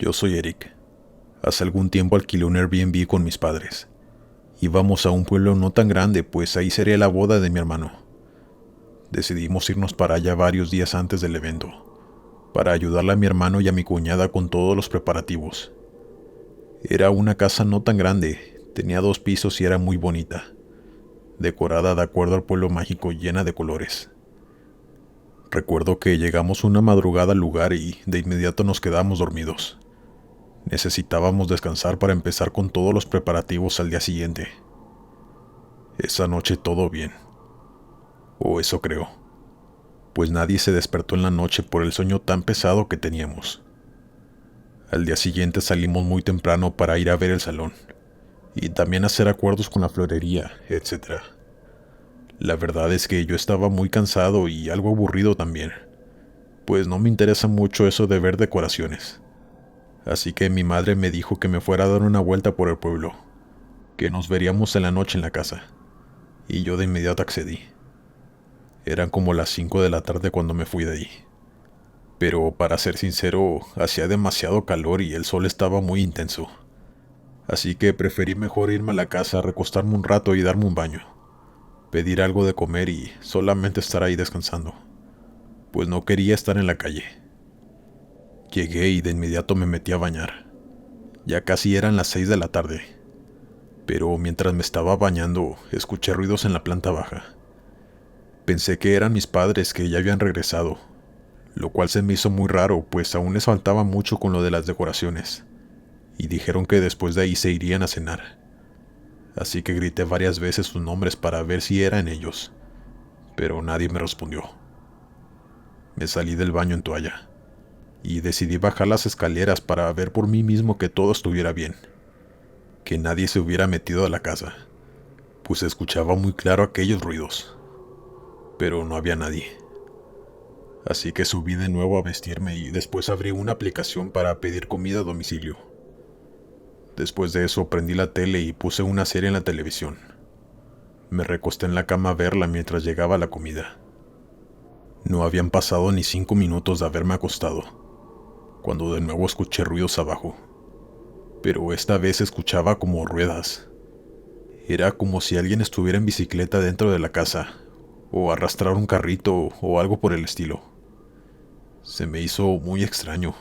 Yo soy Eric. Hace algún tiempo alquilé un Airbnb con mis padres. Íbamos a un pueblo no tan grande, pues ahí sería la boda de mi hermano. Decidimos irnos para allá varios días antes del evento, para ayudarle a mi hermano y a mi cuñada con todos los preparativos. Era una casa no tan grande, tenía 2 pisos y era muy bonita, decorada de acuerdo al pueblo mágico, llena de colores. Recuerdo que llegamos una madrugada al lugar y de inmediato nos quedamos dormidos. Necesitábamos descansar para empezar con todos los preparativos al día siguiente. Esa noche todo bien. O eso creo. Pues nadie se despertó en la noche por el sueño tan pesado que teníamos. Al día siguiente salimos muy temprano para ir a ver el salón. Y también hacer acuerdos con la florería, etc. La verdad es que yo estaba muy cansado y algo aburrido también. Pues no me interesa mucho eso de ver decoraciones. Así que mi madre me dijo que me fuera a dar una vuelta por el pueblo, que nos veríamos en la noche en la casa, y yo de inmediato accedí. Eran como las 5 de la tarde cuando me fui de ahí. Pero para ser sincero, hacía demasiado calor y el sol estaba muy intenso. Así que preferí mejor irme a la casa, recostarme un rato y darme un baño, pedir algo de comer y solamente estar ahí descansando, pues no quería estar en la calle. Llegué y de inmediato me metí a bañar. Ya casi eran las 6 de la tarde. Pero mientras me estaba bañando, escuché ruidos en la planta baja. Pensé que eran mis padres que ya habían regresado, lo cual se me hizo muy raro, pues aún les faltaba mucho con lo de las decoraciones, y dijeron que después de ahí se irían a cenar. Así que grité varias veces sus nombres para ver si eran ellos, pero nadie me respondió. Me salí del baño en toalla, y decidí bajar las escaleras para ver por mí mismo que todo estuviera bien, que nadie se hubiera metido a la casa, pues escuchaba muy claro aquellos ruidos, pero no había nadie. Así que subí de nuevo a vestirme y después abrí una aplicación para pedir comida a domicilio. Después de eso prendí la tele y puse una serie en la televisión. Me recosté en la cama a verla mientras llegaba la comida. No habían pasado ni 5 minutos de haberme acostado, cuando de nuevo escuché ruidos abajo, pero esta vez escuchaba como ruedas. Era como si alguien estuviera en bicicleta dentro de la casa, o arrastrar un carrito o algo por el estilo. Se me hizo muy extraño.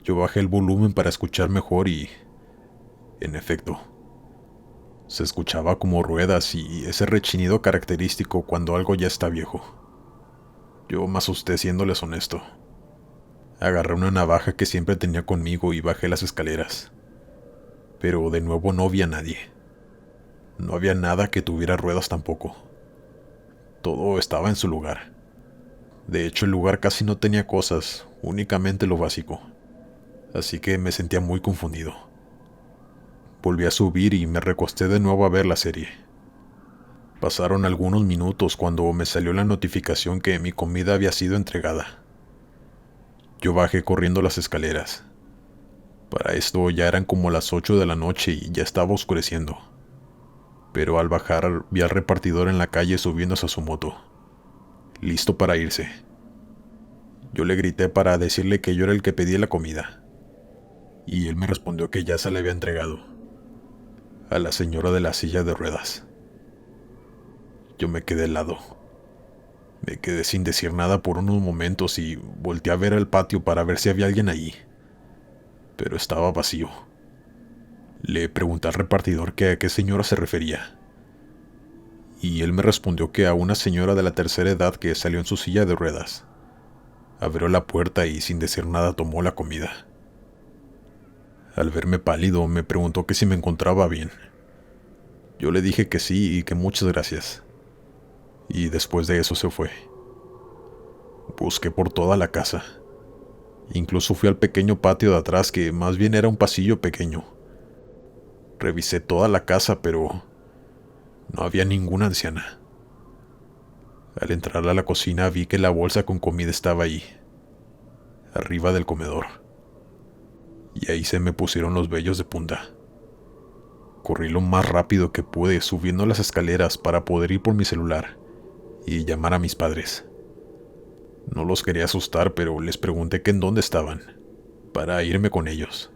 Yo bajé el volumen para escuchar mejor y, en efecto, se escuchaba como ruedas y ese rechinido característico cuando algo ya está viejo. Yo me asusté, siéndoles honesto. Agarré una navaja que siempre tenía conmigo y bajé las escaleras. Pero de nuevo no vi a nadie. No había nada que tuviera ruedas tampoco. Todo estaba en su lugar. De hecho, el lugar casi no tenía cosas, únicamente lo básico. Así que me sentía muy confundido. Volví a subir y me recosté de nuevo a ver la serie. Pasaron algunos minutos cuando me salió la notificación que mi comida había sido entregada. Yo bajé corriendo las escaleras. Para esto ya eran como las 8 de la noche y ya estaba oscureciendo. Pero al bajar vi al repartidor en la calle subiéndose a su moto, listo para irse. Yo le grité para decirle que yo era el que pedía la comida, y él me respondió que ya se le había entregado a la señora de la silla de ruedas. Yo me quedé helado. Me quedé sin decir nada por unos momentos y volteé a ver al patio para ver si había alguien allí, pero estaba vacío. Le pregunté al repartidor que a qué señora se refería, y él me respondió que a una señora de la tercera edad que salió en su silla de ruedas. Abrió la puerta y sin decir nada tomó la comida. Al verme pálido me preguntó que si me encontraba bien. Yo le dije que sí y que muchas gracias. Y después de eso se fue. Busqué por toda la casa. Incluso fui al pequeño patio de atrás, que más bien era un pasillo pequeño. Revisé toda la casa, pero no había ninguna anciana. Al entrar a la cocina vi que la bolsa con comida estaba ahí, arriba del comedor. Y ahí se me pusieron los vellos de punta. Corrí lo más rápido que pude subiendo las escaleras para poder ir por mi celular y llamar a mis padres. No los quería asustar, pero les pregunté que en dónde estaban. para irme con ellos.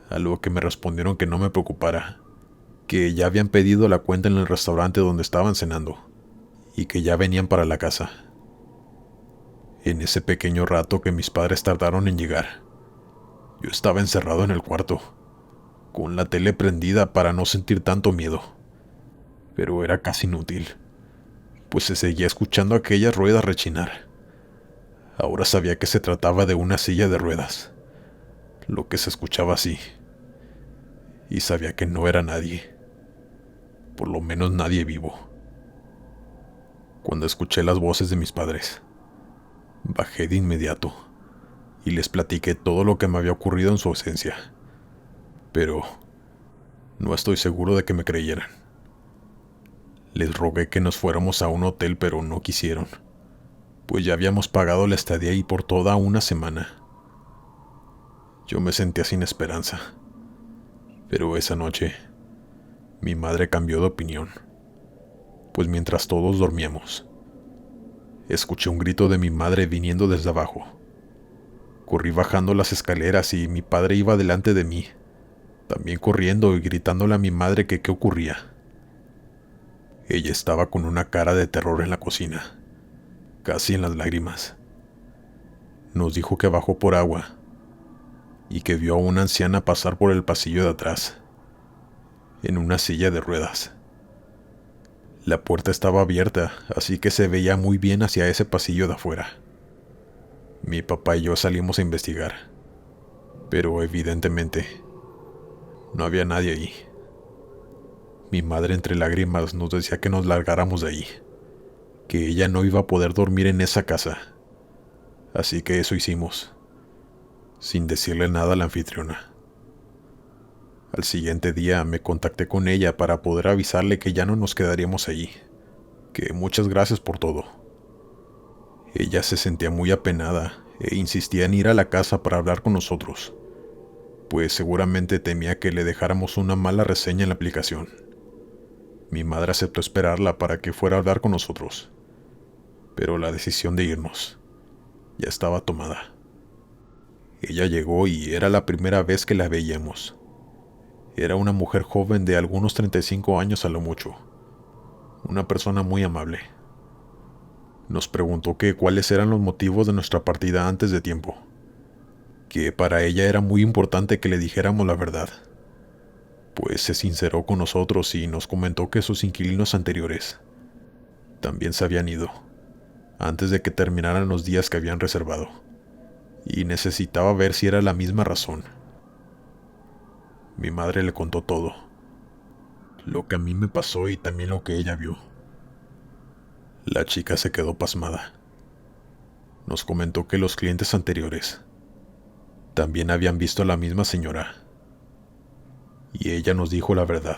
A lo que me respondieron que no me preocupara, que ya habían pedido la cuenta en el restaurante donde estaban cenando y que ya venían para la casa. En ese pequeño rato que mis padres tardaron en llegar, yo estaba encerrado en el cuarto, con la tele prendida para no sentir tanto miedo. Pero era casi inútil, pues se seguía escuchando aquellas ruedas rechinar. Ahora sabía que se trataba de una silla de ruedas, lo que se escuchaba así, y sabía que no era nadie, por lo menos nadie vivo. Cuando escuché las voces de mis padres, bajé de inmediato y les platiqué todo lo que me había ocurrido en su ausencia, pero no estoy seguro de que me creyeran. Les rogué que nos fuéramos a un hotel, pero no quisieron, pues ya habíamos pagado la estadía ahí por toda una semana. Yo me sentía sin esperanza, pero esa noche mi madre cambió de opinión, pues mientras todos dormíamos, escuché un grito de mi madre viniendo desde abajo. Corrí bajando las escaleras y mi padre iba delante de mí, también corriendo y gritándole a mi madre que qué ocurría. Ella estaba con una cara de terror en la cocina, casi en las lágrimas. Nos dijo que bajó por agua y que vio a una anciana pasar por el pasillo de atrás, en una silla de ruedas. La puerta estaba abierta, así que se veía muy bien hacia ese pasillo de afuera. Mi papá y yo salimos a investigar, pero evidentemente no había nadie ahí. Mi madre entre lágrimas nos decía que nos largáramos de ahí, que ella no iba a poder dormir en esa casa. Así que eso hicimos, sin decirle nada a la anfitriona. Al siguiente día me contacté con ella para poder avisarle que ya no nos quedaríamos allí, que muchas gracias por todo. Ella se sentía muy apenada e insistía en ir a la casa para hablar con nosotros, pues seguramente temía que le dejáramos una mala reseña en la aplicación. Mi madre aceptó esperarla para que fuera a hablar con nosotros, pero la decisión de irnos ya estaba tomada. Ella llegó y era la primera vez que la veíamos. Era una mujer joven de algunos 35 años a lo mucho, una persona muy amable. Nos preguntó que cuáles eran los motivos de nuestra partida antes de tiempo, que para ella era muy importante que le dijéramos la verdad, pues se sinceró con nosotros y nos comentó que sus inquilinos anteriores también se habían ido, antes de que terminaran los días que habían reservado, y necesitaba ver si era la misma razón. Mi madre le contó todo, lo que a mí me pasó y también lo que ella vio. La chica se quedó pasmada. Nos comentó que los clientes anteriores también habían visto a la misma señora, y ella nos dijo la verdad.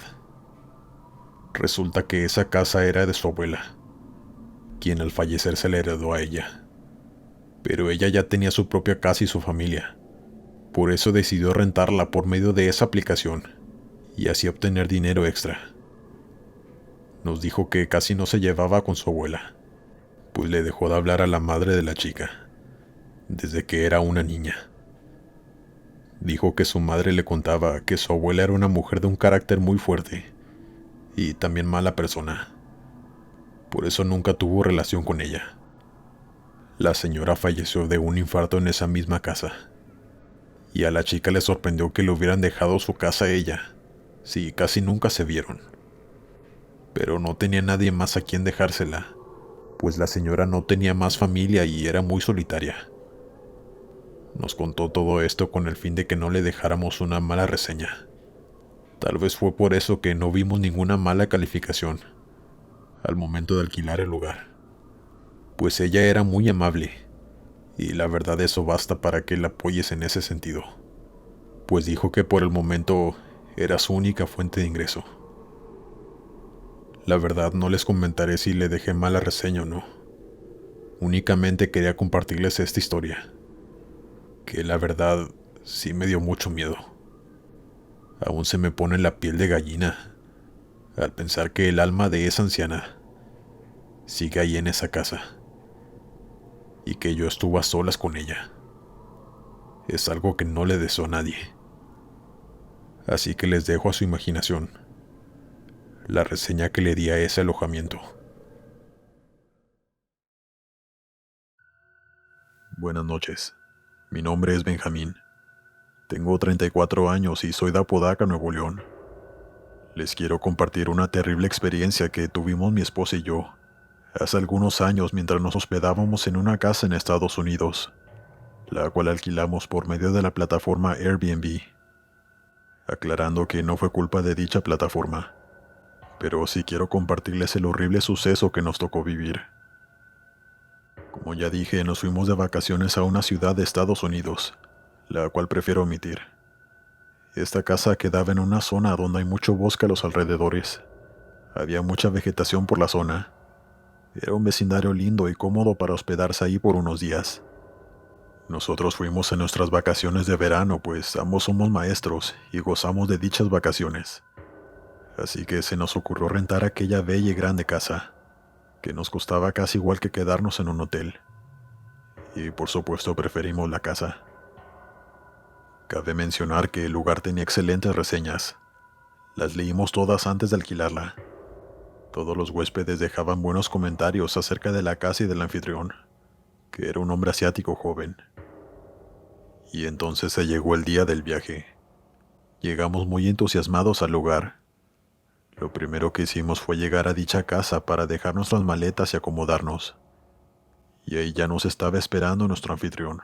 Resulta que esa casa era de su abuela, quien al fallecer se la heredó a ella, pero ella ya tenía su propia casa y su familia. Por eso decidió rentarla por medio de esa aplicación y así obtener dinero extra. Nos dijo que casi no se llevaba con su abuela, pues le dejó de hablar a la madre de la chica desde que era una niña. Dijo que su madre le contaba que su abuela era una mujer de un carácter muy fuerte y también mala persona. Por eso nunca tuvo relación con ella. La señora falleció de un infarto en esa misma casa, y a la chica le sorprendió que le hubieran dejado su casa a ella, si casi nunca se vieron. Pero no tenía nadie más a quien dejársela, pues la señora no tenía más familia y era muy solitaria. Nos contó todo esto con el fin de que no le dejáramos una mala reseña. Tal vez fue por eso que no vimos ninguna mala calificación al momento de alquilar el lugar, pues ella era muy amable, y la verdad eso basta para que la apoyes en ese sentido, pues dijo que por el momento era su única fuente de ingreso. La verdad no les comentaré si le dejé mala reseña o no. Únicamente quería compartirles esta historia, que la verdad sí me dio mucho miedo. Aún se me pone la piel de gallina al pensar que el alma de esa anciana sigue ahí en esa casa y que yo estuve a solas con ella. Es algo que no le deseo a nadie. Así que les dejo a su imaginación la reseña que le di a ese alojamiento. Buenas noches. Mi nombre es Benjamín. Tengo 34 años y soy de Apodaca, Nuevo León. Les quiero compartir una terrible experiencia que tuvimos mi esposa y yo hace algunos años mientras nos hospedábamos en una casa en Estados Unidos, la cual alquilamos por medio de la plataforma Airbnb. Aclarando que no fue culpa de dicha plataforma, pero sí quiero compartirles el horrible suceso que nos tocó vivir. Como ya dije, nos fuimos de vacaciones a una ciudad de Estados Unidos, la cual prefiero omitir. Esta casa quedaba en una zona donde hay mucho bosque a los alrededores. Había mucha vegetación por la zona. Era un vecindario lindo y cómodo para hospedarse ahí por unos días. Nosotros fuimos en nuestras vacaciones de verano, pues ambos somos maestros y gozamos de dichas vacaciones. Así que se nos ocurrió rentar aquella bella y grande casa, que nos costaba casi igual que quedarnos en un hotel. Y por supuesto preferimos la casa. Cabe mencionar que el lugar tenía excelentes reseñas. Las leímos todas antes de alquilarla. Todos los huéspedes dejaban buenos comentarios acerca de la casa y del anfitrión, que era un hombre asiático joven. Y entonces se llegó el día del viaje. Llegamos muy entusiasmados al lugar. Lo primero que hicimos fue llegar a dicha casa para dejar nuestras maletas y acomodarnos. Y ahí ya nos estaba esperando nuestro anfitrión,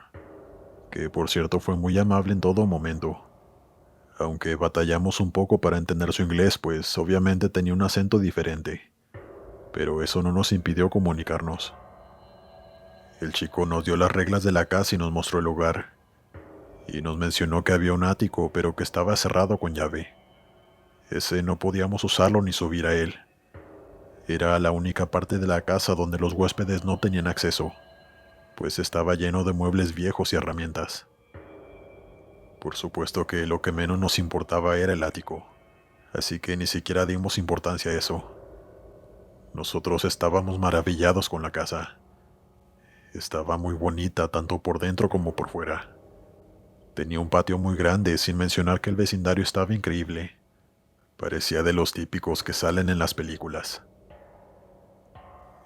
que por cierto fue muy amable en todo momento. Aunque batallamos un poco para entender su inglés, pues obviamente tenía un acento diferente. Pero eso no nos impidió comunicarnos. El chico nos dio las reglas de la casa y nos mostró el lugar. Y nos mencionó que había un ático, pero que estaba cerrado con llave. Ese no podíamos usarlo ni subir a él. Era la única parte de la casa donde los huéspedes no tenían acceso, pues estaba lleno de muebles viejos y herramientas. Por supuesto que lo que menos nos importaba era el ático, así que ni siquiera dimos importancia a eso. Nosotros estábamos maravillados con la casa. Estaba muy bonita tanto por dentro como por fuera. Tenía un patio muy grande, sin mencionar que el vecindario estaba increíble. Parecía de los típicos que salen en las películas.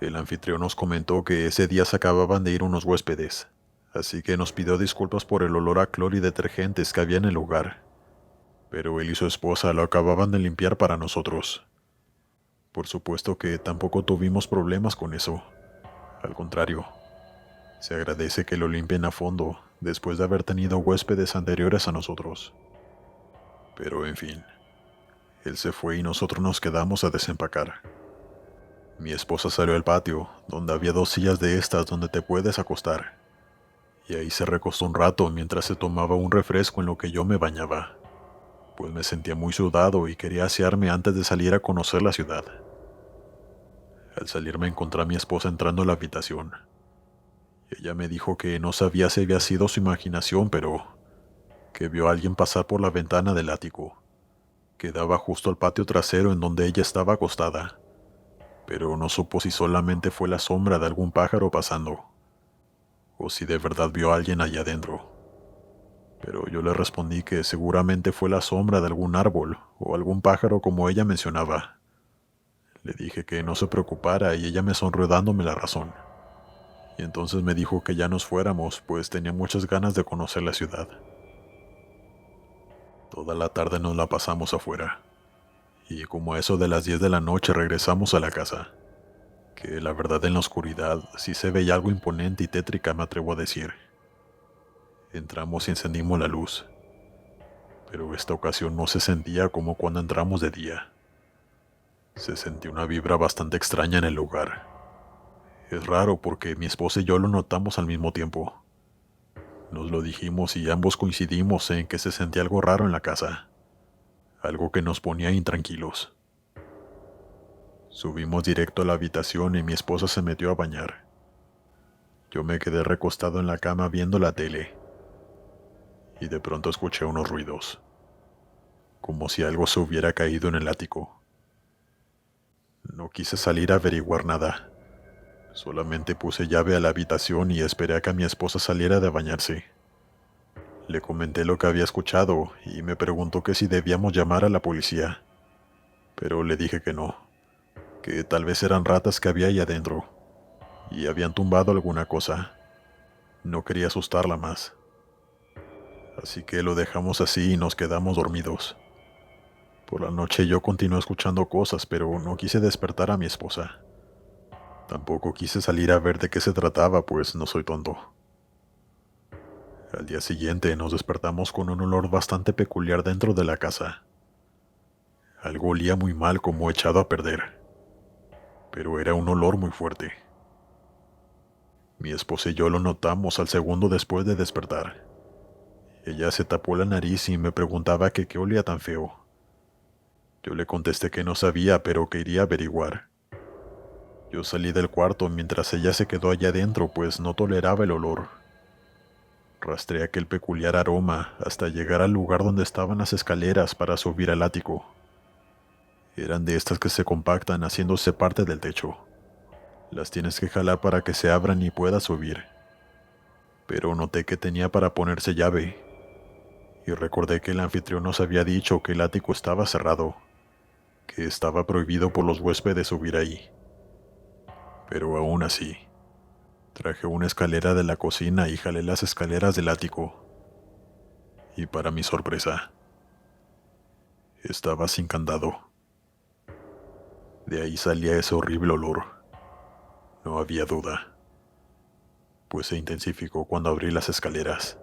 El anfitrión nos comentó que ese día se acababan de ir unos huéspedes, así que nos pidió disculpas por el olor a cloro y detergentes que había en el lugar. Pero él y su esposa lo acababan de limpiar para nosotros. Por supuesto que tampoco tuvimos problemas con eso. Al contrario, se agradece que lo limpien a fondo después de haber tenido huéspedes anteriores a nosotros. Pero en fin, él se fue y nosotros nos quedamos a desempacar. Mi esposa salió al patio, donde había 2 sillas de estas donde te puedes acostar, y ahí se recostó un rato mientras se tomaba un refresco en lo que yo me bañaba, pues me sentía muy sudado y quería asearme antes de salir a conocer la ciudad. Al salir me encontré a mi esposa entrando a la habitación. Ella me dijo que no sabía si había sido su imaginación, pero que vio a alguien pasar por la ventana del ático, que daba justo al patio trasero en donde ella estaba acostada, pero no supo si solamente fue la sombra de algún pájaro pasando, o si de verdad vio a alguien allá adentro. Pero yo le respondí que seguramente fue la sombra de algún árbol o algún pájaro como ella mencionaba. Le dije que no se preocupara y ella me sonrió dándome la razón. Y entonces me dijo que ya nos fuéramos, pues tenía muchas ganas de conocer la ciudad. Toda la tarde nos la pasamos afuera, y como a eso de las 10 de la noche regresamos a la casa, que la verdad en la oscuridad sí se veía algo imponente y tétrica, me atrevo a decir. Entramos y encendimos la luz, pero esta ocasión no se sentía como cuando entramos de día. Se sentía una vibra bastante extraña en el lugar. Es raro porque mi esposa y yo lo notamos al mismo tiempo. Nos lo dijimos y ambos coincidimos en que se sentía algo raro en la casa, algo que nos ponía intranquilos. Subimos directo a la habitación y mi esposa se metió a bañar. Yo me quedé recostado en la cama viendo la tele, y de pronto escuché unos ruidos, como si algo se hubiera caído en el ático. No quise salir a averiguar nada. Solamente puse llave a la habitación y esperé a que mi esposa saliera de bañarse. Le comenté lo que había escuchado y me preguntó que si debíamos llamar a la policía, pero le dije que no, que tal vez eran ratas que había ahí adentro y habían tumbado alguna cosa. No quería asustarla más. Así que lo dejamos así y nos quedamos dormidos. Por la noche yo continué escuchando cosas, pero no quise despertar a mi esposa. Tampoco quise salir a ver de qué se trataba, pues no soy tonto. Al día siguiente nos despertamos con un olor bastante peculiar dentro de la casa. Algo olía muy mal, como echado a perder, pero era un olor muy fuerte. Mi esposa y yo lo notamos al segundo después de despertar. Ella se tapó la nariz y me preguntaba que qué olía tan feo. Yo le contesté que no sabía, pero que iría a averiguar. Yo salí del cuarto mientras ella se quedó allá adentro, pues no toleraba el olor. Rastreé aquel peculiar aroma hasta llegar al lugar donde estaban las escaleras para subir al ático. Eran de estas que se compactan haciéndose parte del techo. Las tienes que jalar para que se abran y puedas subir. Pero noté que tenía para ponerse llave, y recordé que el anfitrión nos había dicho que el ático estaba cerrado, que estaba prohibido por los huéspedes subir ahí. Pero aún así, traje una escalera de la cocina y jalé las escaleras del ático. Y para mi sorpresa, estaba sin candado. De ahí salía ese horrible olor. No había duda, pues se intensificó cuando abrí las escaleras.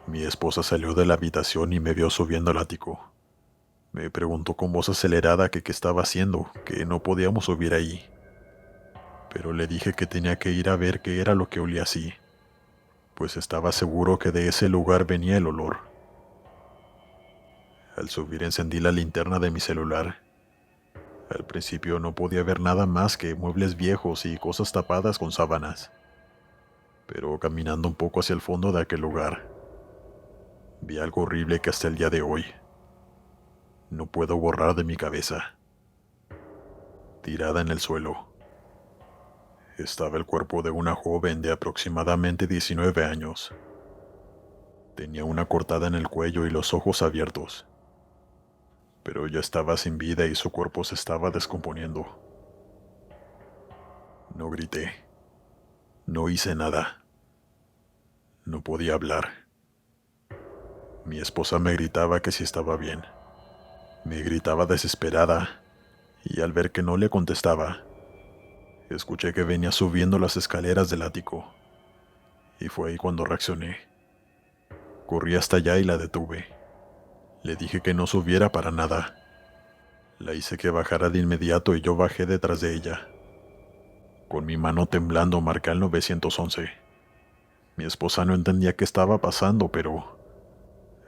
Mi esposa salió de la habitación y me vio subiendo al ático. Me preguntó con voz acelerada que qué estaba haciendo, que no podíamos subir ahí. Pero le dije que tenía que ir a ver qué era lo que olía así, pues estaba seguro que de ese lugar venía el olor. Al subir encendí la linterna de mi celular. Al principio no podía ver nada más que muebles viejos y cosas tapadas con sábanas. Pero caminando un poco hacia el fondo de aquel lugar, vi algo horrible que hasta el día de hoy no puedo borrar de mi cabeza. Tirada en el suelo, estaba el cuerpo de una joven de aproximadamente 19 años. Tenía una cortada en el cuello y los ojos abiertos, pero ya estaba sin vida y su cuerpo se estaba descomponiendo. No grité, no hice nada, no podía hablar. Mi esposa me gritaba que si estaba bien. Me gritaba desesperada, y al ver que no le contestaba, escuché que venía subiendo las escaleras del ático, y fue ahí cuando reaccioné. Corrí hasta allá y la detuve. Le dije que no subiera para nada. La hice que bajara de inmediato y yo bajé detrás de ella. Con mi mano temblando marqué el 911. Mi esposa no entendía qué estaba pasando, pero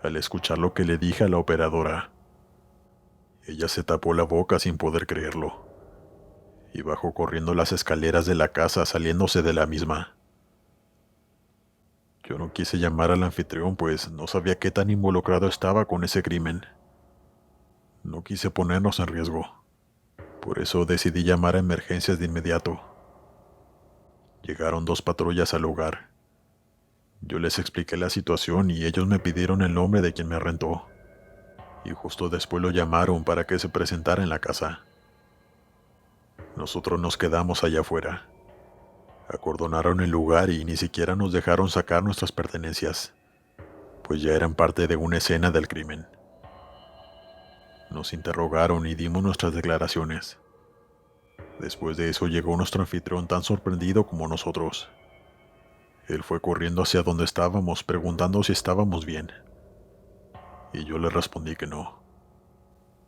al escuchar lo que le dije a la operadora, ella se tapó la boca sin poder creerlo, y bajó corriendo las escaleras de la casa saliéndose de la misma. Yo no quise llamar al anfitrión, pues no sabía qué tan involucrado estaba con ese crimen. No quise ponernos en riesgo. Por eso decidí llamar a emergencias de inmediato. Llegaron 2 patrullas al lugar. Yo les expliqué la situación y ellos me pidieron el nombre de quien me rentó. Y justo después lo llamaron para que se presentara en la casa. Nosotros nos quedamos allá afuera. Acordonaron el lugar y ni siquiera nos dejaron sacar nuestras pertenencias, pues ya eran parte de una escena del crimen. Nos interrogaron y dimos nuestras declaraciones. Después de eso llegó nuestro anfitrión tan sorprendido como nosotros. Él fue corriendo hacia donde estábamos preguntando si estábamos bien. Y yo le respondí que no.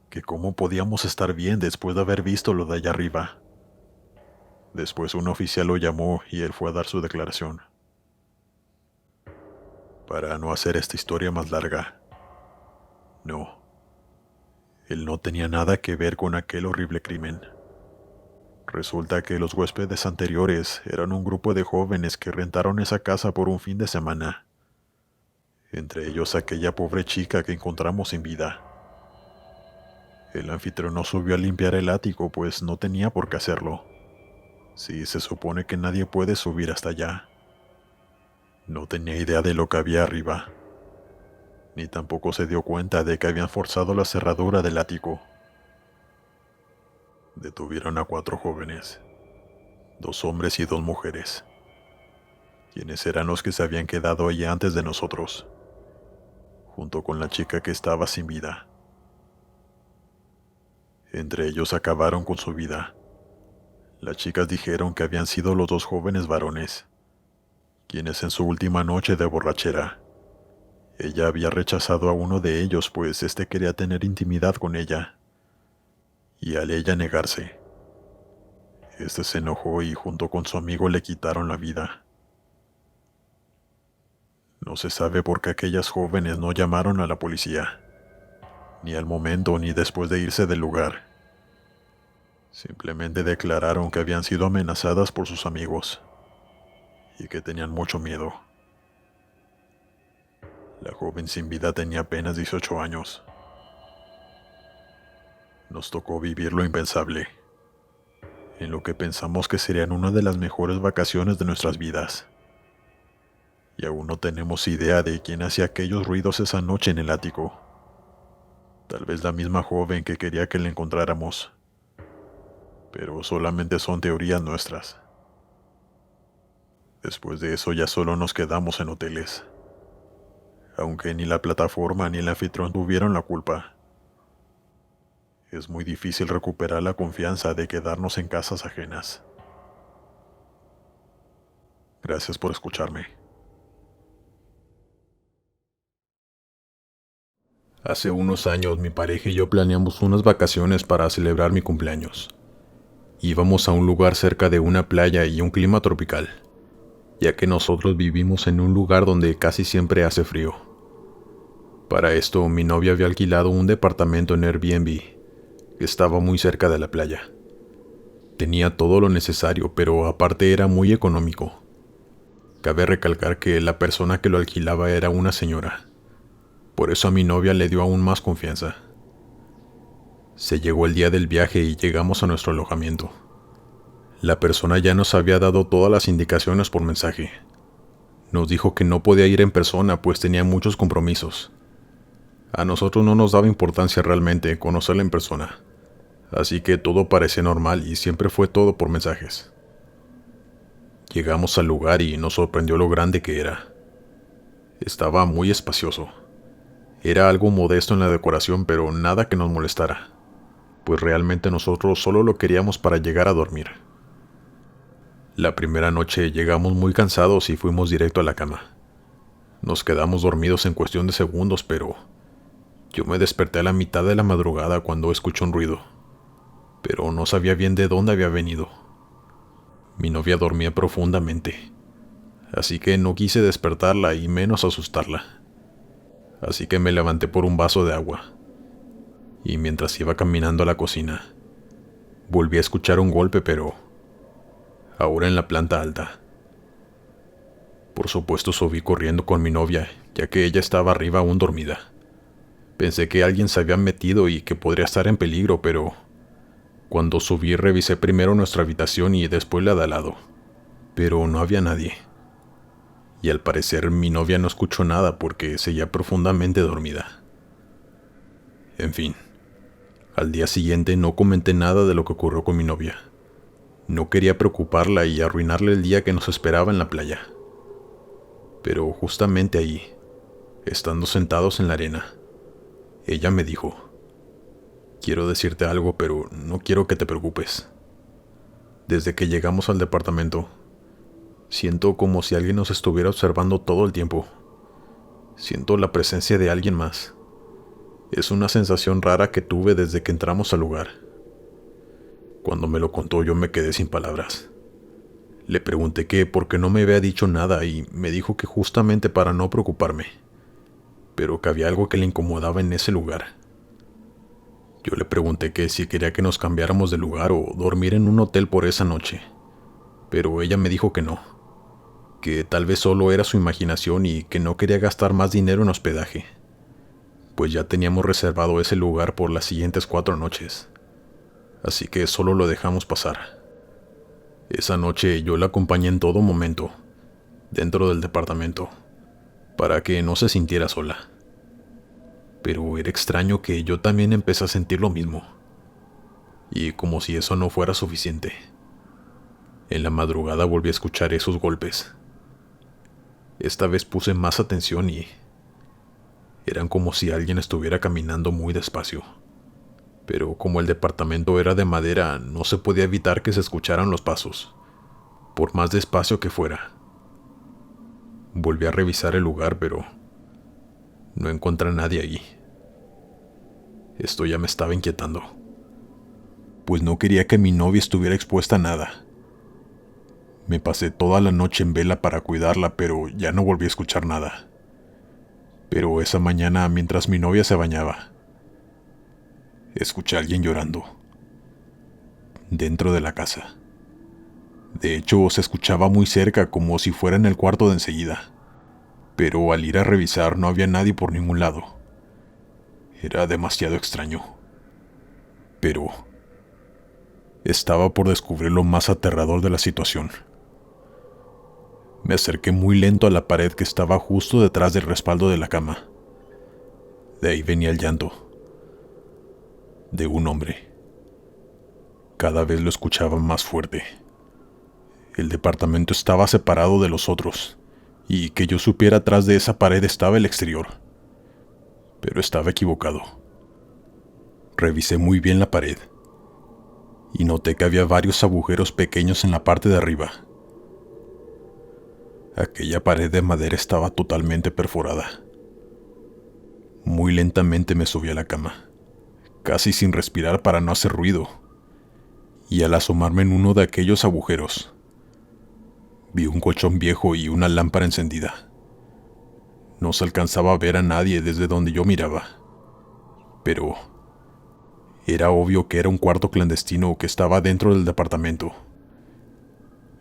Que cómo podíamos estar bien después de haber visto lo de allá arriba. Después un oficial lo llamó y él fue a dar su declaración. Para no hacer esta historia más larga, no. Él no tenía nada que ver con aquel horrible crimen. Resulta que los huéspedes anteriores eran un grupo de jóvenes que rentaron esa casa por un fin de semana. Entre ellos aquella pobre chica que encontramos sin vida. El anfitrión no subió a limpiar el ático, pues no tenía por qué hacerlo. Sí, se supone que nadie puede subir hasta allá. No tenía idea de lo que había arriba, ni tampoco se dio cuenta de que habían forzado la cerradura del ático. Detuvieron a 4 jóvenes, 2 hombres y 2 mujeres, quienes eran los que se habían quedado allí antes de nosotros, junto con la chica que estaba sin vida. Entre ellos acabaron con su vida. Las chicas dijeron que habían sido los 2 jóvenes varones, quienes en su última noche de borrachera, ella había rechazado a uno de ellos pues éste quería tener intimidad con ella, y al ella negarse, este se enojó y junto con su amigo le quitaron la vida. No se sabe por qué aquellas jóvenes no llamaron a la policía, ni al momento ni después de irse del lugar. Simplemente declararon que habían sido amenazadas por sus amigos y que tenían mucho miedo. La joven sin vida tenía apenas 18 años. Nos tocó vivir lo impensable, en lo que pensamos que serían una de las mejores vacaciones de nuestras vidas. Y aún no tenemos idea de quién hacía aquellos ruidos esa noche en el ático. Tal vez la misma joven que quería que la encontráramos. Pero solamente son teorías nuestras. Después de eso ya solo nos quedamos en hoteles. Aunque ni la plataforma ni el anfitrión tuvieron la culpa. Es muy difícil recuperar la confianza de quedarnos en casas ajenas. Gracias por escucharme. Hace unos años mi pareja y yo planeamos unas vacaciones para celebrar mi cumpleaños. Íbamos a un lugar cerca de una playa y un clima tropical, ya que nosotros vivimos en un lugar donde casi siempre hace frío. Para esto, mi novia había alquilado un departamento en Airbnb, que estaba muy cerca de la playa. Tenía todo lo necesario, pero aparte era muy económico. Cabe recalcar que la persona que lo alquilaba era una señora. Por eso a mi novia le dio aún más confianza. Se llegó el día del viaje y llegamos a nuestro alojamiento. La persona ya nos había dado todas las indicaciones por mensaje. Nos dijo que no podía ir en persona pues tenía muchos compromisos. A nosotros no nos daba importancia realmente conocerla en persona, así que todo parecía normal y siempre fue todo por mensajes. Llegamos al lugar y nos sorprendió lo grande que era. Estaba muy espacioso. Era algo modesto en la decoración, pero nada que nos molestara, pues realmente nosotros solo lo queríamos para llegar a dormir. La primera noche llegamos muy cansados y fuimos directo a la cama. Nos quedamos dormidos en cuestión de segundos, pero yo me desperté a la mitad de la madrugada cuando escuché un ruido, pero no sabía bien de dónde había venido. Mi novia dormía profundamente, así que no quise despertarla y menos asustarla. Así que me levanté por un vaso de agua, y mientras iba caminando a la cocina, volví a escuchar un golpe, pero ahora en la planta alta. Por supuesto subí corriendo con mi novia, ya que ella estaba arriba aún dormida. Pensé que alguien se había metido y que podría estar en peligro, pero cuando subí revisé primero nuestra habitación y después la de al lado, pero no había nadie. Y al parecer mi novia no escuchó nada porque seguía profundamente dormida. En fin, al día siguiente no comenté nada de lo que ocurrió con mi novia. No quería preocuparla y arruinarle el día que nos esperaba en la playa. Pero justamente ahí, estando sentados en la arena, ella me dijo: quiero decirte algo, pero no quiero que te preocupes. Desde que llegamos al departamento, siento como si alguien nos estuviera observando todo el tiempo. Siento la presencia de alguien más. Es una sensación rara que tuve desde que entramos al lugar. Cuando me lo contó yo me quedé sin palabras. Le pregunté que por qué no me había dicho nada y me dijo que justamente para no preocuparme, pero que había algo que le incomodaba en ese lugar. Yo le pregunté que si quería que nos cambiáramos de lugar o dormir en un hotel por esa noche, pero ella me dijo que no, que tal vez solo era su imaginación y que no quería gastar más dinero en hospedaje, pues ya teníamos reservado ese lugar por las siguientes 4 noches, así que solo lo dejamos pasar. Esa noche yo la acompañé en todo momento, dentro del departamento, para que no se sintiera sola. Pero era extraño que yo también empecé a sentir lo mismo. Y como si eso no fuera suficiente, en la madrugada volví a escuchar esos golpes. Esta vez puse más atención y eran como si alguien estuviera caminando muy despacio. Pero como el departamento era de madera, no se podía evitar que se escucharan los pasos, por más despacio que fuera. Volví a revisar el lugar, pero no encontré a nadie allí. Esto ya me estaba inquietando, pues no quería que mi novia estuviera expuesta a nada. Me pasé toda la noche en vela para cuidarla, pero ya no volví a escuchar nada. Pero esa mañana, mientras mi novia se bañaba, escuché a alguien llorando dentro de la casa. De hecho, se escuchaba muy cerca, como si fuera en el cuarto de enseguida. Pero al ir a revisar no había nadie por ningún lado. Era demasiado extraño. Pero estaba por descubrir lo más aterrador de la situación. Me acerqué muy lento a la pared que estaba justo detrás del respaldo de la cama. De ahí venía el llanto de un hombre. Cada vez lo escuchaba más fuerte. El departamento estaba separado de los otros, y que yo supiera, atrás de esa pared estaba el exterior. Pero estaba equivocado. Revisé muy bien la pared, y noté que había varios agujeros pequeños en la parte de arriba. Aquella pared de madera estaba totalmente perforada. Muy lentamente me subí a la cama, casi sin respirar para no hacer ruido, y al asomarme en uno de aquellos agujeros, vi un colchón viejo y una lámpara encendida. No se alcanzaba a ver a nadie desde donde yo miraba, pero era obvio que era un cuarto clandestino que estaba dentro del departamento.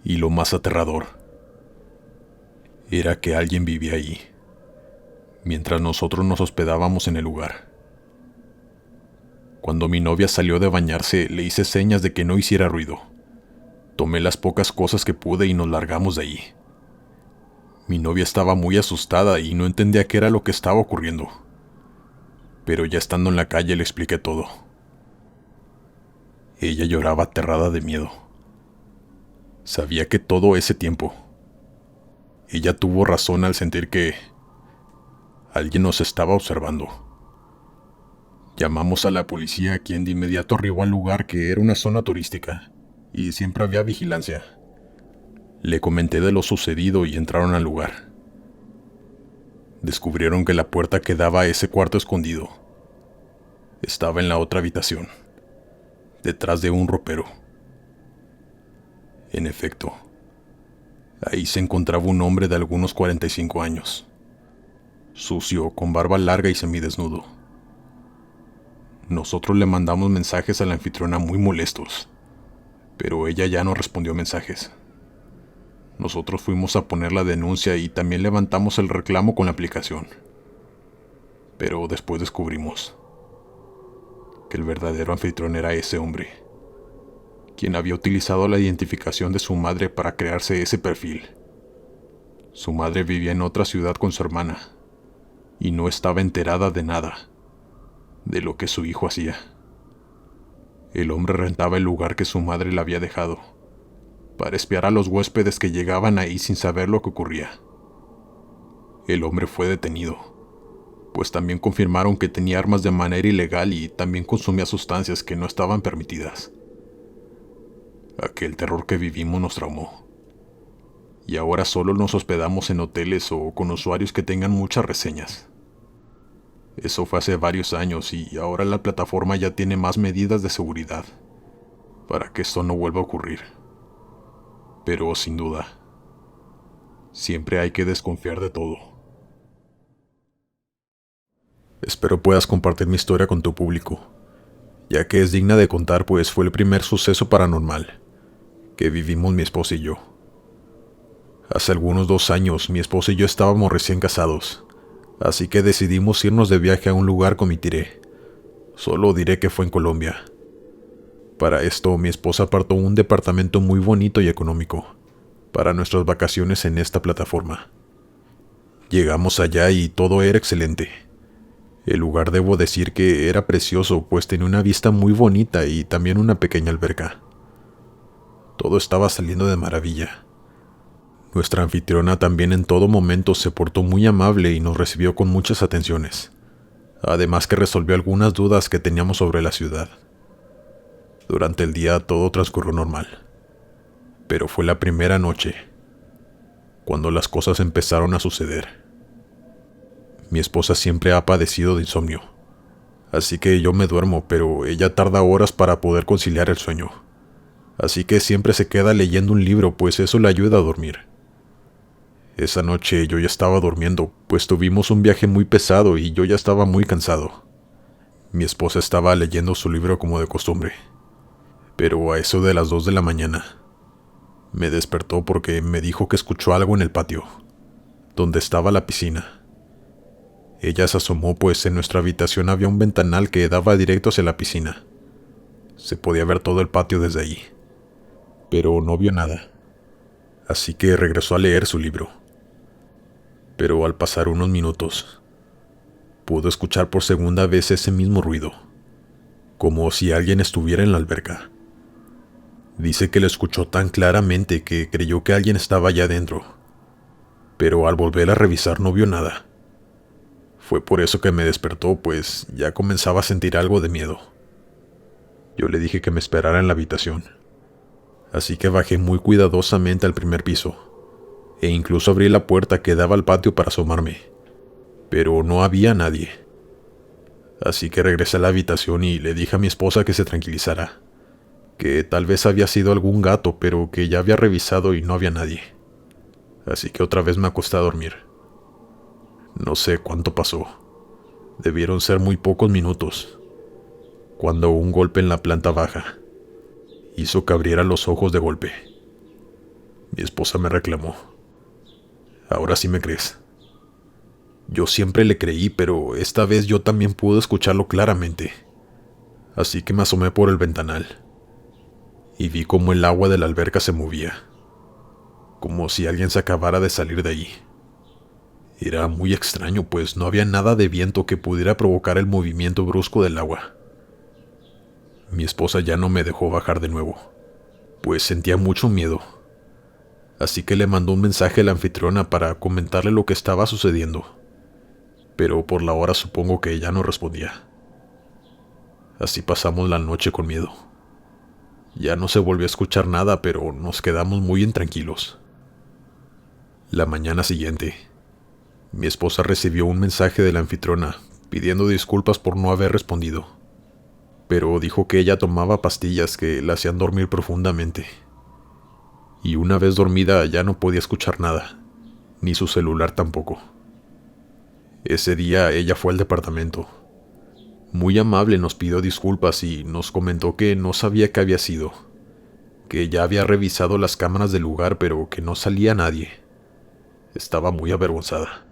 Y lo más aterrador era que alguien vivía allí, mientras nosotros nos hospedábamos en el lugar. Cuando mi novia salió de bañarse, le hice señas de que no hiciera ruido. Tomé las pocas cosas que pude y nos largamos de allí. Mi novia estaba muy asustada y no entendía qué era lo que estaba ocurriendo. Pero ya estando en la calle le expliqué todo. Ella lloraba aterrada de miedo. Sabía que todo ese tiempo ella tuvo razón al sentir que alguien nos estaba observando. Llamamos a la policía, quien de inmediato arribó al lugar, que era una zona turística, y siempre había vigilancia. Le comenté de lo sucedido y entraron al lugar. Descubrieron que la puerta que daba a ese cuarto escondido estaba en la otra habitación, detrás de un ropero. En efecto, ahí se encontraba un hombre de algunos 45 años, sucio, con barba larga y semidesnudo. Nosotros le mandamos mensajes a la anfitriona muy molestos, pero ella ya no respondió mensajes. Nosotros fuimos a poner la denuncia y también levantamos el reclamo con la aplicación. Pero después descubrimos que el verdadero anfitrión era ese hombre, quien había utilizado la identificación de su madre para crearse ese perfil. Su madre vivía en otra ciudad con su hermana y no estaba enterada de nada de lo que su hijo hacía. El hombre rentaba el lugar que su madre le había dejado para espiar a los huéspedes que llegaban ahí sin saber lo que ocurría. El hombre fue detenido, pues también confirmaron que tenía armas de manera ilegal y también consumía sustancias que no estaban permitidas. Aquel terror que vivimos nos traumó, y ahora solo nos hospedamos en hoteles o con usuarios que tengan muchas reseñas. Eso fue hace varios años y ahora la plataforma ya tiene más medidas de seguridad para que esto no vuelva a ocurrir. Pero sin duda, siempre hay que desconfiar de todo. Espero puedas compartir mi historia con tu público, ya que es digna de contar, pues fue el primer suceso paranormal que vivimos mi esposa y yo. Hace algunos 2 años mi esposa y yo estábamos recién casados, así que decidimos irnos de viaje a un lugar con mi tiré. Solo diré que fue en Colombia. Para esto mi esposa apartó un departamento muy bonito y económico, para nuestras vacaciones en esta plataforma. Llegamos allá y todo era excelente. El lugar, debo decir que era precioso, pues tenía una vista muy bonita y también una pequeña alberca. Todo estaba saliendo de maravilla. Nuestra anfitriona también en todo momento se portó muy amable y nos recibió con muchas atenciones, además que resolvió algunas dudas que teníamos sobre la ciudad. Durante el día todo transcurrió normal, pero fue la primera noche cuando las cosas empezaron a suceder. Mi esposa siempre ha padecido de insomnio, así que yo me duermo, pero ella tarda horas para poder conciliar el sueño. Así que siempre se queda leyendo un libro, pues eso le ayuda a dormir. Esa noche yo ya estaba durmiendo, pues tuvimos un viaje muy pesado y yo ya estaba muy cansado. Mi esposa estaba leyendo su libro como de costumbre, pero a eso de las 2 de la mañana me despertó porque me dijo que escuchó algo en el patio, donde estaba la piscina. Ella se asomó, pues en nuestra habitación había un ventanal que daba directo hacia la piscina. Se podía ver todo el patio desde ahí, pero no vio nada. Así que regresó a leer su libro. Pero al pasar unos minutos, pudo escuchar por segunda vez ese mismo ruido, como si alguien estuviera en la alberca. Dice que lo escuchó tan claramente que creyó que alguien estaba allá adentro, pero al volver a revisar no vio nada. Fue por eso que me despertó, pues ya comenzaba a sentir algo de miedo. Yo le dije que me esperara en la habitación, así que bajé muy cuidadosamente al primer piso, e incluso abrí la puerta que daba al patio para asomarme, pero no había nadie. Así que regresé a la habitación y le dije a mi esposa que se tranquilizara, que tal vez había sido algún gato, pero que ya había revisado y no había nadie. Así que otra vez me acosté a dormir. No sé cuánto pasó. Debieron ser muy pocos minutos, cuando un golpe en la planta baja hizo que abriera los ojos de golpe. Mi esposa me reclamó: ¿ahora sí me crees? Yo siempre le creí, pero esta vez yo también pude escucharlo claramente. Así que me asomé por el ventanal y vi cómo el agua de la alberca se movía, como si alguien se acabara de salir de ahí. Era muy extraño, pues no había nada de viento que pudiera provocar el movimiento brusco del agua. Mi esposa ya no me dejó bajar de nuevo, pues sentía mucho miedo. Así que le mandó un mensaje a la anfitriona para comentarle lo que estaba sucediendo, pero por la hora supongo que ella no respondía. Así pasamos la noche con miedo. Ya no se volvió a escuchar nada, pero nos quedamos muy intranquilos. La mañana siguiente, mi esposa recibió un mensaje de la anfitriona pidiendo disculpas por no haber respondido, pero dijo que ella tomaba pastillas que la hacían dormir profundamente. Y una vez dormida ya no podía escuchar nada, ni su celular tampoco. Ese día ella fue al departamento. Muy amable nos pidió disculpas y nos comentó que no sabía qué había sido, que ya había revisado las cámaras del lugar pero que no salía nadie. Estaba muy avergonzada.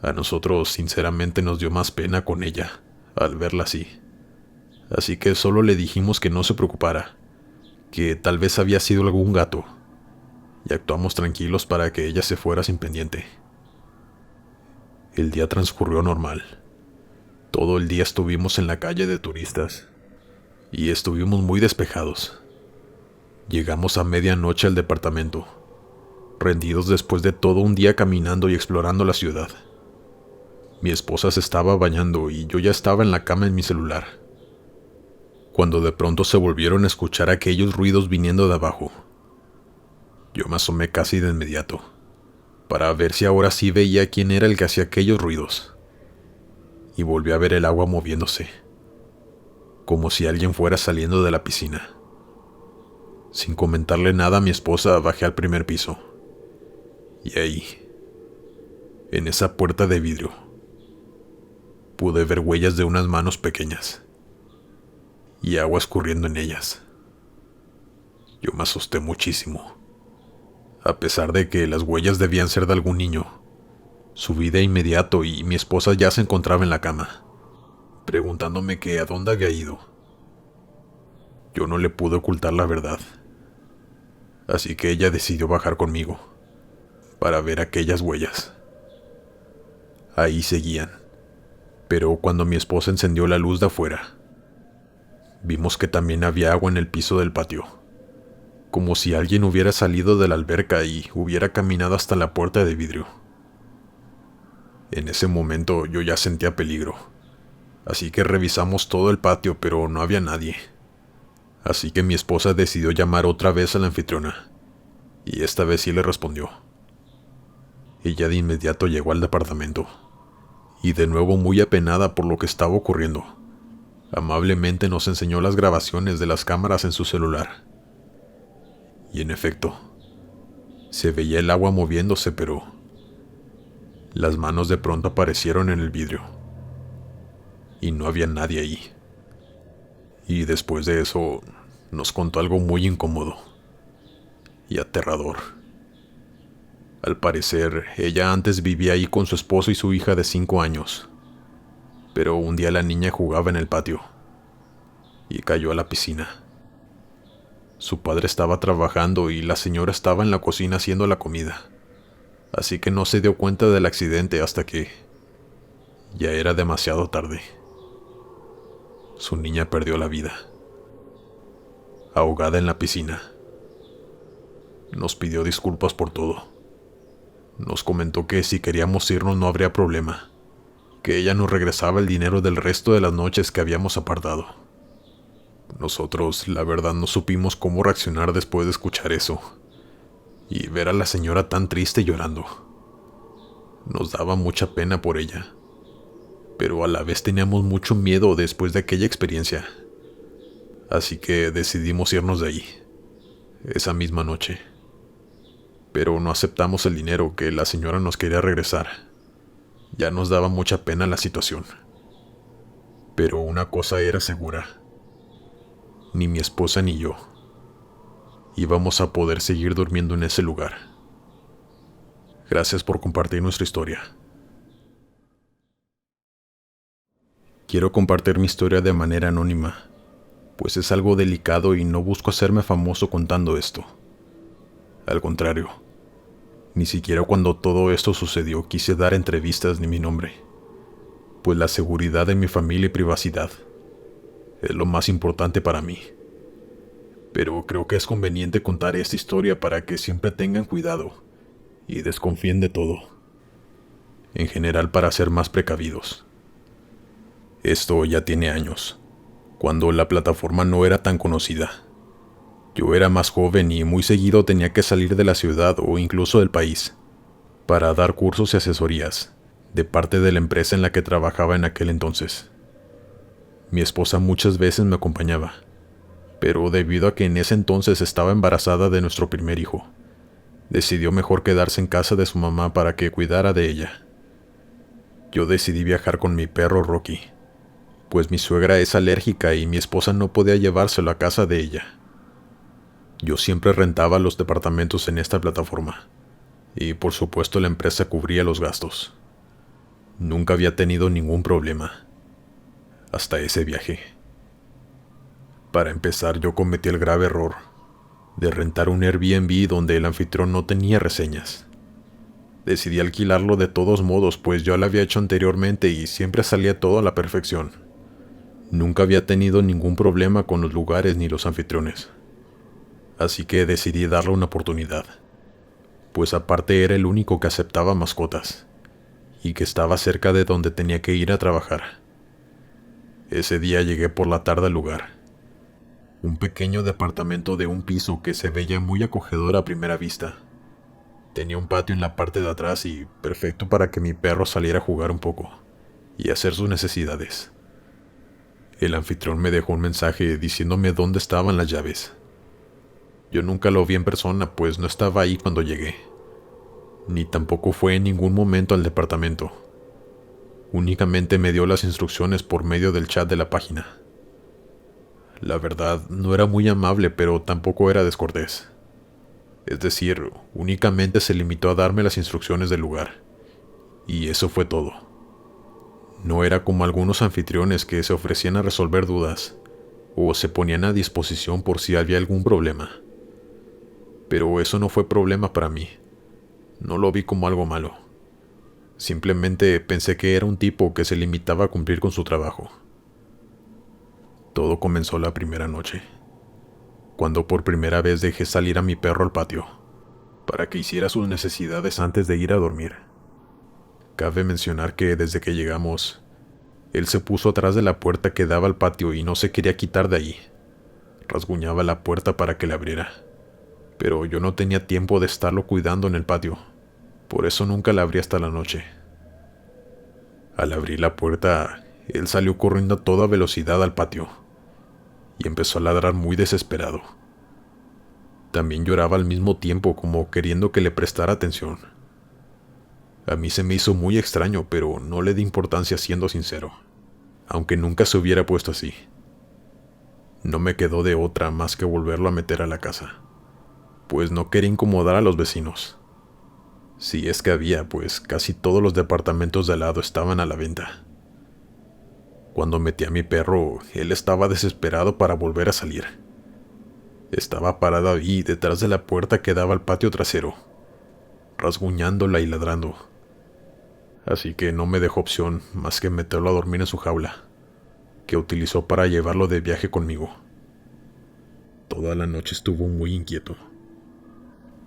A nosotros sinceramente nos dio más pena con ella al verla así. Así que solo le dijimos que no se preocupara, que tal vez había sido algún gato, y actuamos tranquilos para que ella se fuera sin pendiente. El día transcurrió normal. Todo el día estuvimos en la calle de turistas, y estuvimos muy despejados. Llegamos a medianoche al departamento, rendidos después de todo un día caminando y explorando la ciudad. Mi esposa se estaba bañando y yo ya estaba en la cama en mi celular, cuando de pronto se volvieron a escuchar aquellos ruidos viniendo de abajo. Yo me asomé casi de inmediato, para ver si ahora sí veía quién era el que hacía aquellos ruidos, y volví a ver el agua moviéndose, como si alguien fuera saliendo de la piscina. Sin comentarle nada a mi esposa, bajé al primer piso, y ahí, en esa puerta de vidrio, pude ver huellas de unas manos pequeñas, y agua escurriendo en ellas. Yo me asusté muchísimo. A pesar de que las huellas debían ser de algún niño, subí de inmediato y mi esposa ya se encontraba en la cama, preguntándome que a dónde había ido. Yo no le pude ocultar la verdad. así que ella decidió bajar conmigo para ver aquellas huellas. Ahí seguían, pero cuando mi esposa encendió la luz de afuera, vimos que también había agua en el piso del patio, como si alguien hubiera salido de la alberca y hubiera caminado hasta la puerta de vidrio. En ese momento yo ya sentía peligro, así que revisamos todo el patio, pero no había nadie. Así que mi esposa decidió llamar otra vez a la anfitriona, y esta vez sí le respondió. Ella de inmediato llegó al departamento, y de nuevo muy apenada por lo que estaba ocurriendo, amablemente nos enseñó las grabaciones de las cámaras en su celular. Y en efecto, se veía el agua moviéndose, pero las manos de pronto aparecieron en el vidrio, y no había nadie ahí. Y después de eso, nos contó algo muy incómodo y aterrador. Al parecer, ella antes vivía ahí con su esposo y su hija de 5 años, pero un día la niña jugaba en el patio y cayó a la piscina. Su padre estaba trabajando y la señora estaba en la cocina haciendo la comida, así que no se dio cuenta del accidente hasta que ya era demasiado tarde. Su niña perdió la vida, ahogada en la piscina. Nos pidió disculpas por todo. Nos comentó que si queríamos irnos no habría problema, que ella nos regresaba el dinero del resto de las noches que habíamos apartado. Nosotros, la verdad, no supimos cómo reaccionar después de escuchar eso y ver a la señora tan triste llorando. Nos daba mucha pena por ella, pero a la vez teníamos mucho miedo después de aquella experiencia. Así que decidimos irnos de ahí, esa misma noche. Pero no aceptamos el dinero que la señora nos quería regresar. Ya nos daba mucha pena la situación. Pero una cosa era segura: ni mi esposa ni yo íbamos a poder seguir durmiendo en ese lugar. Gracias por compartir nuestra historia. Quiero compartir mi historia de manera anónima, pues es algo delicado y no busco hacerme famoso contando esto. Al contrario, ni siquiera cuando todo esto sucedió quise dar entrevistas ni mi nombre, pues la seguridad de mi familia y privacidad es lo más importante para mí. Pero creo que es conveniente contar esta historia para que siempre tengan cuidado y desconfíen de todo. En general, para ser más precavidos. Esto ya tiene años, cuando la plataforma no era tan conocida. Yo era más joven y muy seguido tenía que salir de la ciudad o incluso del país para dar cursos y asesorías de parte de la empresa en la que trabajaba en aquel entonces. Mi esposa muchas veces me acompañaba, pero debido a que en ese entonces estaba embarazada de nuestro primer hijo, decidió mejor quedarse en casa de su mamá para que cuidara de ella. Yo decidí viajar con mi perro Rocky, pues mi suegra es alérgica y mi esposa no podía llevárselo a casa de ella. Yo siempre rentaba los departamentos en esta plataforma, y por supuesto la empresa cubría los gastos. Nunca había tenido ningún problema, hasta ese viaje. Para empezar, yo cometí el grave error de rentar un Airbnb donde el anfitrión no tenía reseñas. Decidí alquilarlo de todos modos, pues yo lo había hecho anteriormente y siempre salía todo a la perfección. Nunca había tenido ningún problema con los lugares ni los anfitriones. Así que decidí darle una oportunidad, pues aparte era el único que aceptaba mascotas y que estaba cerca de donde tenía que ir a trabajar. Ese día llegué por la tarde al lugar. Un pequeño departamento de un piso que se veía muy acogedor a primera vista. Tenía un patio en la parte de atrás y perfecto para que mi perro saliera a jugar un poco y hacer sus necesidades. El anfitrión me dejó un mensaje diciéndome dónde estaban las llaves. Yo nunca lo vi en persona, pues no estaba ahí cuando llegué, ni tampoco fue en ningún momento al departamento. Únicamente me dio las instrucciones por medio del chat de la página. La verdad, no era muy amable, pero tampoco era descortés. Es decir, únicamente se limitó a darme las instrucciones del lugar, y eso fue todo. No era como algunos anfitriones que se ofrecían a resolver dudas, o se ponían a disposición por si había algún problema. Pero eso no fue problema para mí. No lo vi como algo malo. Simplemente pensé que era un tipo que se limitaba a cumplir con su trabajo. Todo comenzó la primera noche, cuando por primera vez dejé salir a mi perro al patio, para que hiciera sus necesidades antes de ir a dormir. Cabe mencionar que desde que llegamos, él se puso atrás de la puerta que daba al patio y no se quería quitar de ahí. Rasguñaba la puerta para que la abriera, pero yo no tenía tiempo de estarlo cuidando en el patio, por eso nunca la abrí hasta la noche. Al abrir la puerta, él salió corriendo a toda velocidad al patio y empezó a ladrar muy desesperado. También lloraba al mismo tiempo, como queriendo que le prestara atención. A mí se me hizo muy extraño, pero no le di importancia, siendo sincero, aunque nunca se hubiera puesto así. No me quedó de otra más que volverlo a meter a la casa, pues no quería incomodar a los vecinos. Si es que había, pues casi todos los departamentos de al lado estaban a la venta. Cuando metí a mi perro, él estaba desesperado para volver a salir. Estaba parado ahí detrás de la puerta que daba al patio trasero, rasguñándola y ladrando. Así que no me dejó opción más que meterlo a dormir en su jaula, que utilizó para llevarlo de viaje conmigo. Toda la noche estuvo muy inquieto.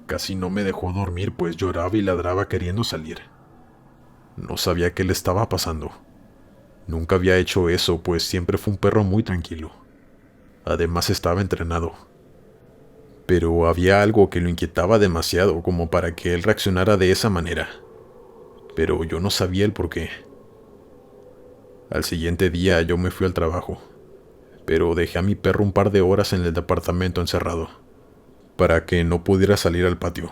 Casi no me dejó dormir, pues lloraba y ladraba queriendo salir. No sabía qué le estaba pasando. Nunca había hecho eso, pues siempre fue un perro muy tranquilo. Además estaba entrenado. Pero había algo que lo inquietaba demasiado como para que él reaccionara de esa manera. Pero yo no sabía el por qué. Al siguiente día yo me fui al trabajo, pero dejé a mi perro un par de horas en el departamento encerrado, para que no pudiera salir al patio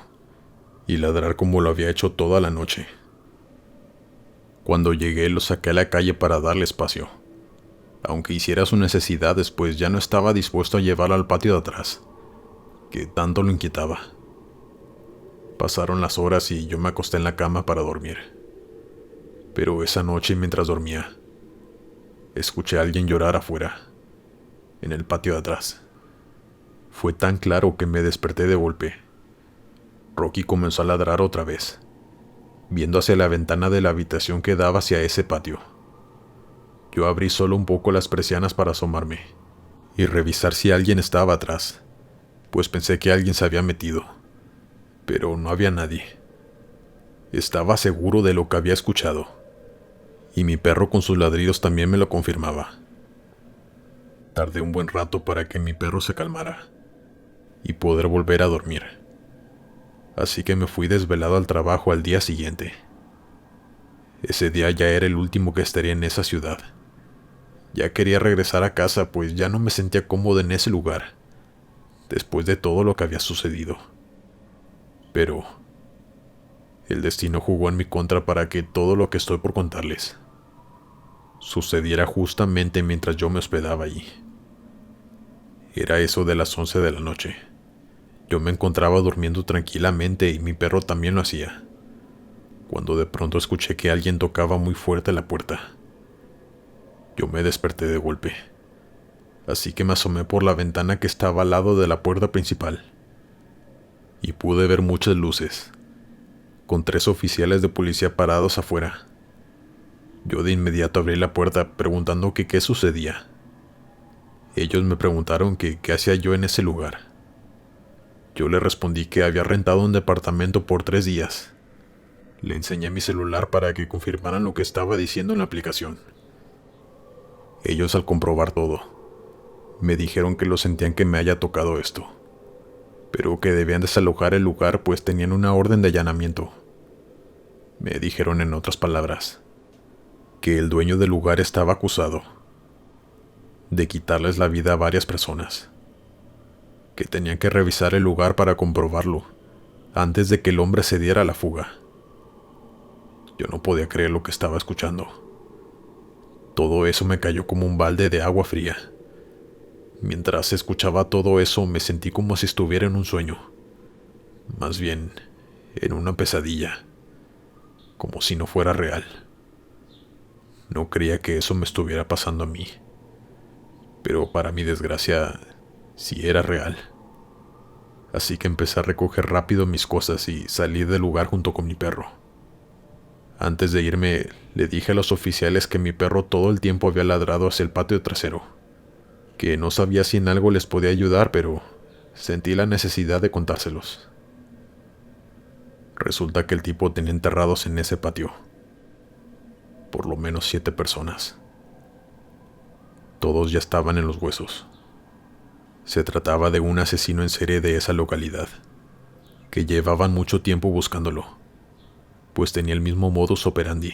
y ladrar como lo había hecho toda la noche. Cuando llegué lo saqué a la calle para darle espacio, aunque hiciera sus necesidades, pues ya no estaba dispuesto a llevarlo al patio de atrás, que tanto lo inquietaba. Pasaron las horas y yo me acosté en la cama para dormir. Pero esa noche, mientras dormía, escuché a alguien llorar afuera, en el patio de atrás. Fue tan claro que me desperté de golpe. Rocky comenzó a ladrar otra vez, viendo hacia la ventana de la habitación que daba hacia ese patio. Yo abrí solo un poco las persianas para asomarme y revisar si alguien estaba atrás, pues pensé que alguien se había metido, pero no había nadie. Estaba seguro de lo que había escuchado, y mi perro con sus ladridos también me lo confirmaba. Tardé un buen rato para que mi perro se calmara y poder volver a dormir. Así que me fui desvelado al trabajo al día siguiente. Ese día ya era el último que estaría en esa ciudad. Ya quería regresar a casa, pues ya no me sentía cómodo en ese lugar, después de todo lo que había sucedido. Pero el destino jugó en mi contra para que todo lo que estoy por contarles sucediera justamente mientras yo me hospedaba allí. Era eso de las 11 de la noche. Yo me encontraba durmiendo tranquilamente y mi perro también lo hacía, cuando de pronto escuché que alguien tocaba muy fuerte la puerta. Yo me desperté de golpe, así que me asomé por la ventana que estaba al lado de la puerta principal, y pude ver muchas luces, con 3 oficiales de policía parados afuera. Yo de inmediato abrí la puerta preguntando que qué sucedía. Ellos me preguntaron que qué hacía yo en ese lugar. Yo le respondí que había rentado un departamento por 3 días. Le enseñé mi celular para que confirmaran lo que estaba diciendo en la aplicación. Ellos, al comprobar todo, me dijeron que lo sentían que me haya tocado esto, pero que debían desalojar el lugar pues tenían una orden de allanamiento. Me dijeron, en otras palabras, que el dueño del lugar estaba acusado de quitarles la vida a varias personas, que tenían que revisar el lugar para comprobarlo antes de que el hombre se diera a la fuga. Yo no podía creer lo que estaba escuchando. Todo eso me cayó como un balde de agua fría. Mientras escuchaba todo eso, me sentí como si estuviera en un sueño. Más bien, en una pesadilla. Como si no fuera real. No creía que eso me estuviera pasando a mí. Pero para mi desgracia, sí era real. así que empecé a recoger rápido mis cosas y salí del lugar junto con mi perro. Antes de irme, le dije a los oficiales que mi perro todo el tiempo había ladrado hacia el patio trasero, que no sabía si en algo les podía ayudar, pero sentí la necesidad de contárselos. Resulta que el tipo tenía enterrados en ese patio por lo menos 7 personas. Todos ya estaban en los huesos. Se trataba de un asesino en serie de esa localidad, que llevaban mucho tiempo buscándolo, pues tenía el mismo modus operandi.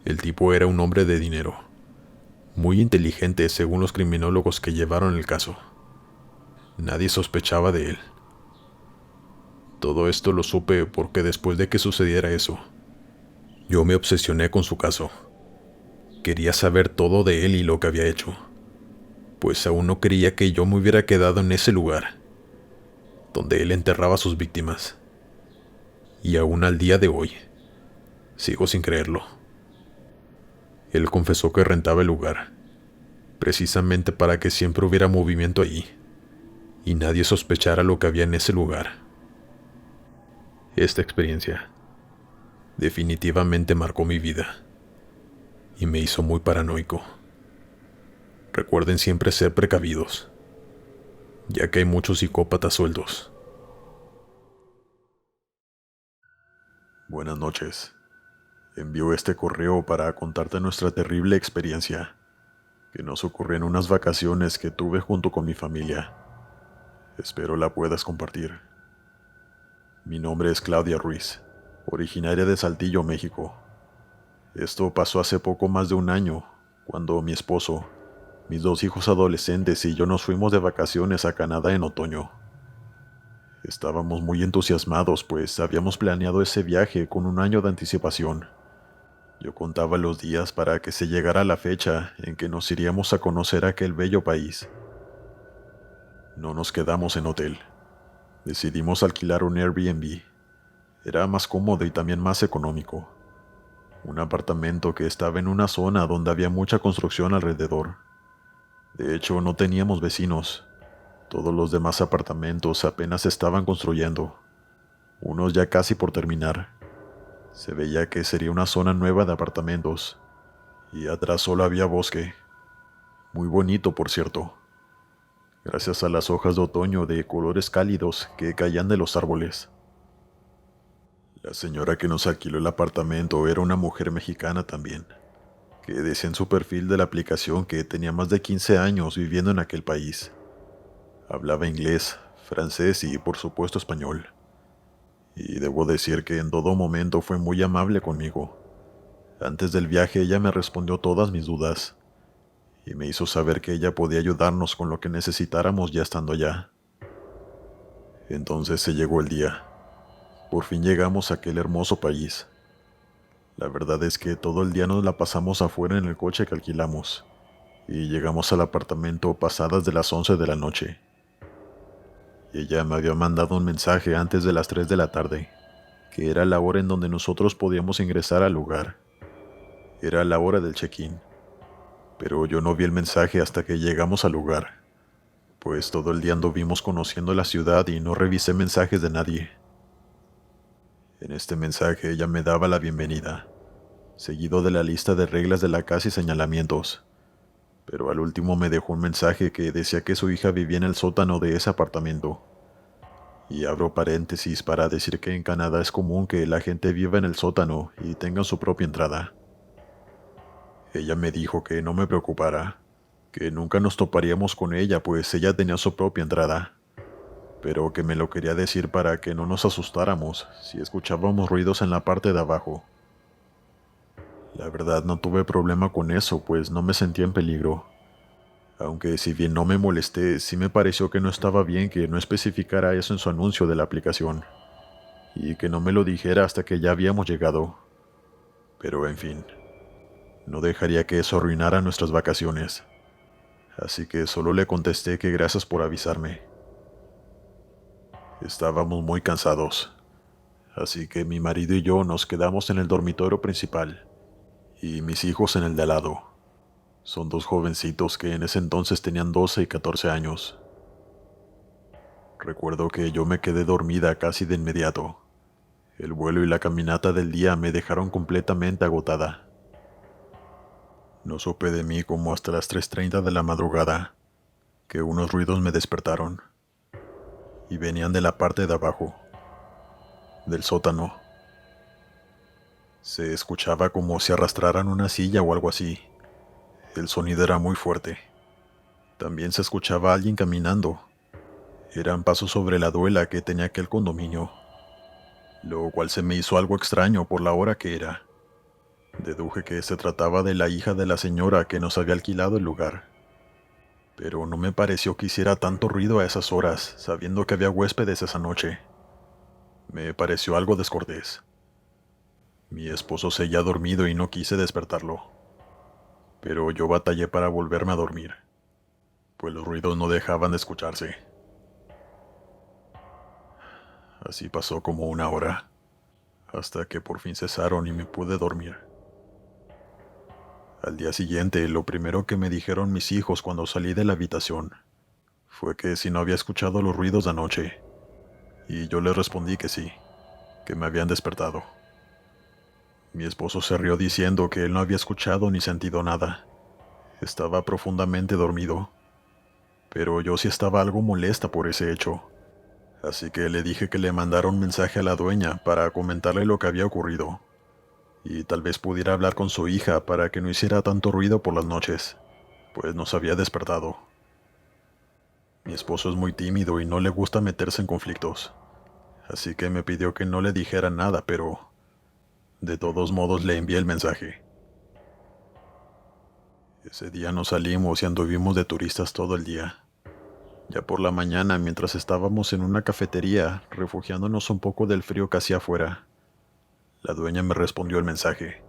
El tipo era un hombre de dinero, muy inteligente según los criminólogos que llevaron el caso. Nadie sospechaba de él. Todo esto lo supe porque después de que sucediera eso, yo me obsesioné con su caso. Quería saber todo de él y lo que había hecho, pues aún no creía que yo me hubiera quedado en ese lugar, donde él enterraba a sus víctimas. Y aún al día de hoy, sigo sin creerlo. Él confesó que rentaba el lugar, precisamente para que siempre hubiera movimiento allí, y nadie sospechara lo que había en ese lugar. Esta experiencia definitivamente marcó mi vida y me hizo muy paranoico. Recuerden siempre ser precavidos, ya que hay muchos psicópatas sueltos. Buenas noches. Envío este correo para contarte nuestra terrible experiencia que nos ocurrió en unas vacaciones que tuve junto con mi familia. Espero la puedas compartir. Mi nombre es Claudia Ruiz, originaria de Saltillo, México. Esto pasó hace poco más de un año, cuando mi esposo, mis 2 hijos adolescentes y yo nos fuimos de vacaciones a Canadá en otoño. Estábamos muy entusiasmados, pues habíamos planeado ese viaje con un año de anticipación. Yo contaba los días para que se llegara la fecha en que nos iríamos a conocer aquel bello país. No nos quedamos en hotel. Decidimos alquilar un Airbnb. Era más cómodo y también más económico. Un apartamento que estaba en una zona donde había mucha construcción alrededor. De hecho, no teníamos vecinos. Todos los demás apartamentos apenas se estaban construyendo, unos ya casi por terminar. Se veía que sería una zona nueva de apartamentos, y atrás solo había bosque. Muy bonito, por cierto, gracias a las hojas de otoño de colores cálidos que caían de los árboles. La señora que nos alquiló el apartamento era una mujer mexicana también, que decía en su perfil de la aplicación que tenía más de 15 años viviendo en aquel país. Hablaba inglés, francés y por supuesto español. Y debo decir que en todo momento fue muy amable conmigo. Antes del viaje ella me respondió todas mis dudas y me hizo saber que ella podía ayudarnos con lo que necesitáramos ya estando allá. Entonces se llegó el día. Por fin llegamos a aquel hermoso país. La verdad es que todo el día nos la pasamos afuera en el coche que alquilamos y llegamos al apartamento pasadas de las 11 de la noche. Y ella me había mandado un mensaje antes de las 3 de la tarde, que era la hora en donde nosotros podíamos ingresar al lugar. Era la hora del check-in, pero yo no vi el mensaje hasta que llegamos al lugar, pues todo el día anduvimos conociendo la ciudad y no revisé mensajes de nadie. En este mensaje ella me daba la bienvenida, seguido de la lista de reglas de la casa y señalamientos, pero al último me dejó un mensaje que decía que su hija vivía en el sótano de ese apartamento. Y abro paréntesis para decir que en Canadá es común que la gente viva en el sótano y tenga su propia entrada. Ella me dijo que no me preocupara, que nunca nos toparíamos con ella pues ella tenía su propia entrada, pero que me lo quería decir para que no nos asustáramos si escuchábamos ruidos en la parte de abajo. La verdad no tuve problema con eso, pues no me sentía en peligro. Aunque si bien no me molesté, sí me pareció que no estaba bien que no especificara eso en su anuncio de la aplicación, y que no me lo dijera hasta que ya habíamos llegado. Pero en fin, no dejaría que eso arruinara nuestras vacaciones. Así que solo le contesté que gracias por avisarme. Estábamos muy cansados, así que mi marido y yo nos quedamos en el dormitorio principal, y mis hijos en el de al lado. Son 2 jovencitos que en ese entonces tenían 12 y 14 años. Recuerdo que yo me quedé dormida casi de inmediato. El vuelo y la caminata del día me dejaron completamente agotada. No supe de mí como hasta las 3:30 de la madrugada, que unos ruidos me despertaron, y venían de la parte de abajo, del sótano. Se escuchaba como si arrastraran una silla o algo así. El sonido era muy fuerte. También se escuchaba a alguien caminando. Eran pasos sobre la duela que tenía aquel condominio, lo cual se me hizo algo extraño por la hora que era. Deduje que se trataba de la hija de la señora que nos había alquilado el lugar. Pero no me pareció que hiciera tanto ruido a esas horas, sabiendo que había huéspedes esa noche. Me pareció algo descortés. Mi esposo seguía dormido y no quise despertarlo. Pero yo batallé para volverme a dormir, pues los ruidos no dejaban de escucharse. Así pasó como una hora, hasta que por fin cesaron y me pude dormir. Al día siguiente, lo primero que me dijeron mis hijos cuando salí de la habitación fue que si no había escuchado los ruidos de anoche, y yo les respondí que sí, que me habían despertado. Mi esposo se rió diciendo que él no había escuchado ni sentido nada. Estaba profundamente dormido, pero yo sí estaba algo molesta por ese hecho. Así que le dije que le mandara un mensaje a la dueña para comentarle lo que había ocurrido, y tal vez pudiera hablar con su hija para que no hiciera tanto ruido por las noches, pues nos había despertado. Mi esposo es muy tímido y no le gusta meterse en conflictos, así que me pidió que no le dijera nada, pero de todos modos le envié el mensaje. Ese día nos salimos y anduvimos de turistas todo el día. Ya por la mañana, mientras estábamos en una cafetería, refugiándonos un poco del frío que hacía afuera, la dueña me respondió el mensaje,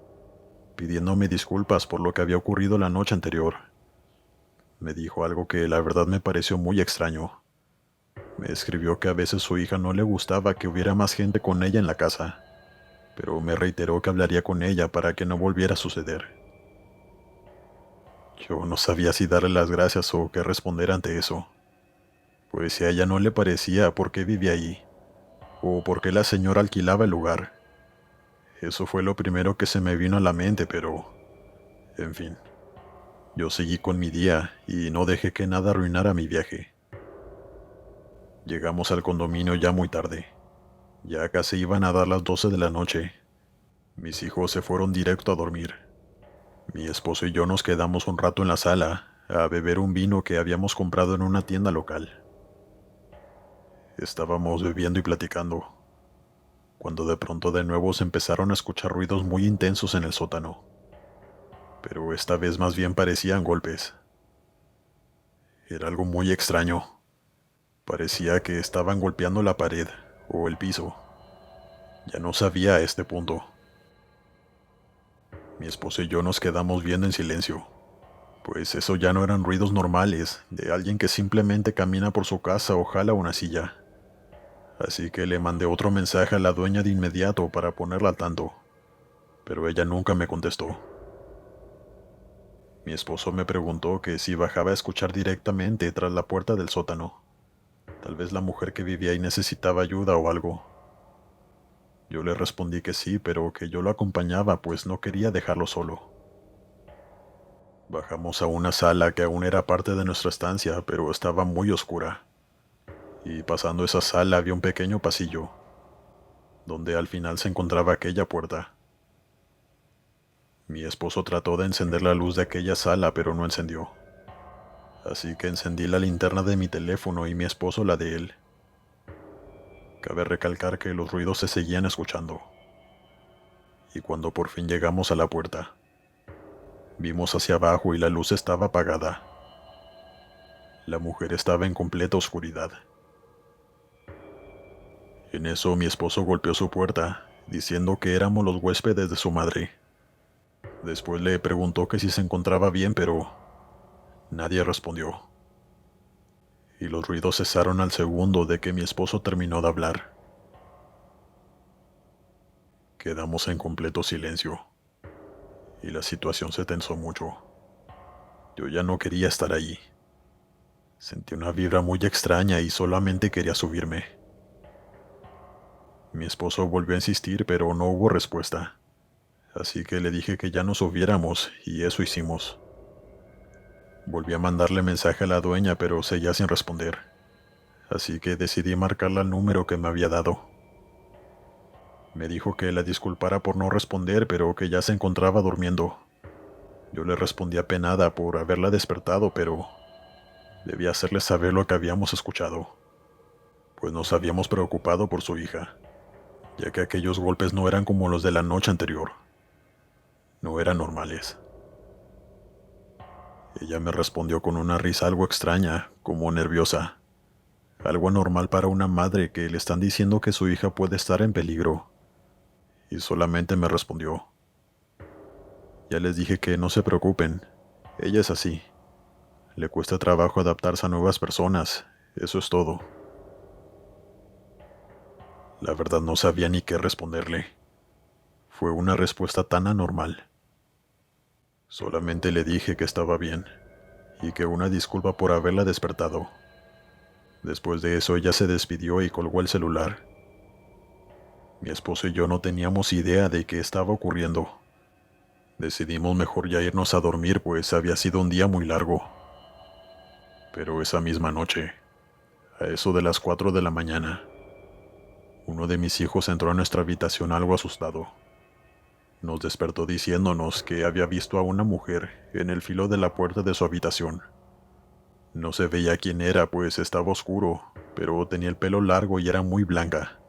pidiéndome disculpas por lo que había ocurrido la noche anterior. Me dijo algo que la verdad me pareció muy extraño. Me escribió que a veces su hija no le gustaba que hubiera más gente con ella en la casa, pero me reiteró que hablaría con ella para que no volviera a suceder. Yo no sabía si darle las gracias o qué responder ante eso, pues si a ella no le parecía por qué vivía ahí, o por qué la señora alquilaba el lugar. Eso fue lo primero que se me vino a la mente, pero, en fin, yo seguí con mi día y no dejé que nada arruinara mi viaje. Llegamos al condominio ya muy tarde. Ya casi iban a dar las 12 de la noche. Mis hijos se fueron directo a dormir. Mi esposo y yo nos quedamos un rato en la sala a beber un vino que habíamos comprado en una tienda local. Estábamos bebiendo y platicando, cuando de pronto de nuevo se empezaron a escuchar ruidos muy intensos en el sótano, pero esta vez más bien parecían golpes. Era algo muy extraño. Parecía que estaban golpeando la pared o el piso. Ya no sabía a este punto. Mi esposo y yo nos quedamos viendo en silencio, pues eso ya no eran ruidos normales de alguien que simplemente camina por su casa o jala una silla. Así que le mandé otro mensaje a la dueña de inmediato para ponerla al tanto, pero ella nunca me contestó. Mi esposo me preguntó que si bajaba a escuchar directamente tras la puerta del sótano. Tal vez la mujer que vivía ahí necesitaba ayuda o algo. Yo le respondí que sí, pero que yo lo acompañaba, pues no quería dejarlo solo. Bajamos a una sala que aún era parte de nuestra estancia, pero estaba muy oscura. Y pasando esa sala había un pequeño pasillo, donde al final se encontraba aquella puerta. Mi esposo trató de encender la luz de aquella sala, pero no encendió. Así que encendí la linterna de mi teléfono y mi esposo la de él. Cabe recalcar que los ruidos se seguían escuchando. Y cuando por fin llegamos a la puerta, vimos hacia abajo y la luz estaba apagada. La mujer estaba en completa oscuridad. En eso mi esposo golpeó su puerta, diciendo que éramos los huéspedes de su madre. Después le preguntó que si se encontraba bien, pero nadie respondió. Y los ruidos cesaron al segundo de que mi esposo terminó de hablar. Quedamos en completo silencio, y la situación se tensó mucho. Yo ya no quería estar allí. Sentí una vibra muy extraña y solamente quería subirme. Mi esposo volvió a insistir, pero no hubo respuesta. Así que le dije que ya nos subiéramos, y eso hicimos. Volví a mandarle mensaje a la dueña, pero seguía sin responder. Así que decidí marcarle al número que me había dado. Me dijo que la disculpara por no responder, pero que ya se encontraba durmiendo. Yo le respondí apenada por haberla despertado, pero debía hacerle saber lo que habíamos escuchado, pues nos habíamos preocupado por su hija, ya que aquellos golpes no eran como los de la noche anterior. No eran normales. Ella me respondió con una risa algo extraña, como nerviosa. Algo anormal para una madre que le están diciendo que su hija puede estar en peligro. Y solamente me respondió: ya les dije que no se preocupen, ella es así. Le cuesta trabajo adaptarse a nuevas personas, eso es todo. La verdad no sabía ni qué responderle. Fue una respuesta tan anormal. Solamente le dije que estaba bien, y que una disculpa por haberla despertado. Después de eso ella se despidió y colgó el celular. Mi esposo y yo no teníamos idea de qué estaba ocurriendo. Decidimos mejor ya irnos a dormir, pues había sido un día muy largo. Pero esa misma noche, a eso de las 4 de la mañana, uno de mis hijos entró a nuestra habitación algo asustado. Nos despertó diciéndonos que había visto a una mujer en el filo de la puerta de su habitación. No se veía quién era, pues estaba oscuro, pero tenía el pelo largo y era muy blanca,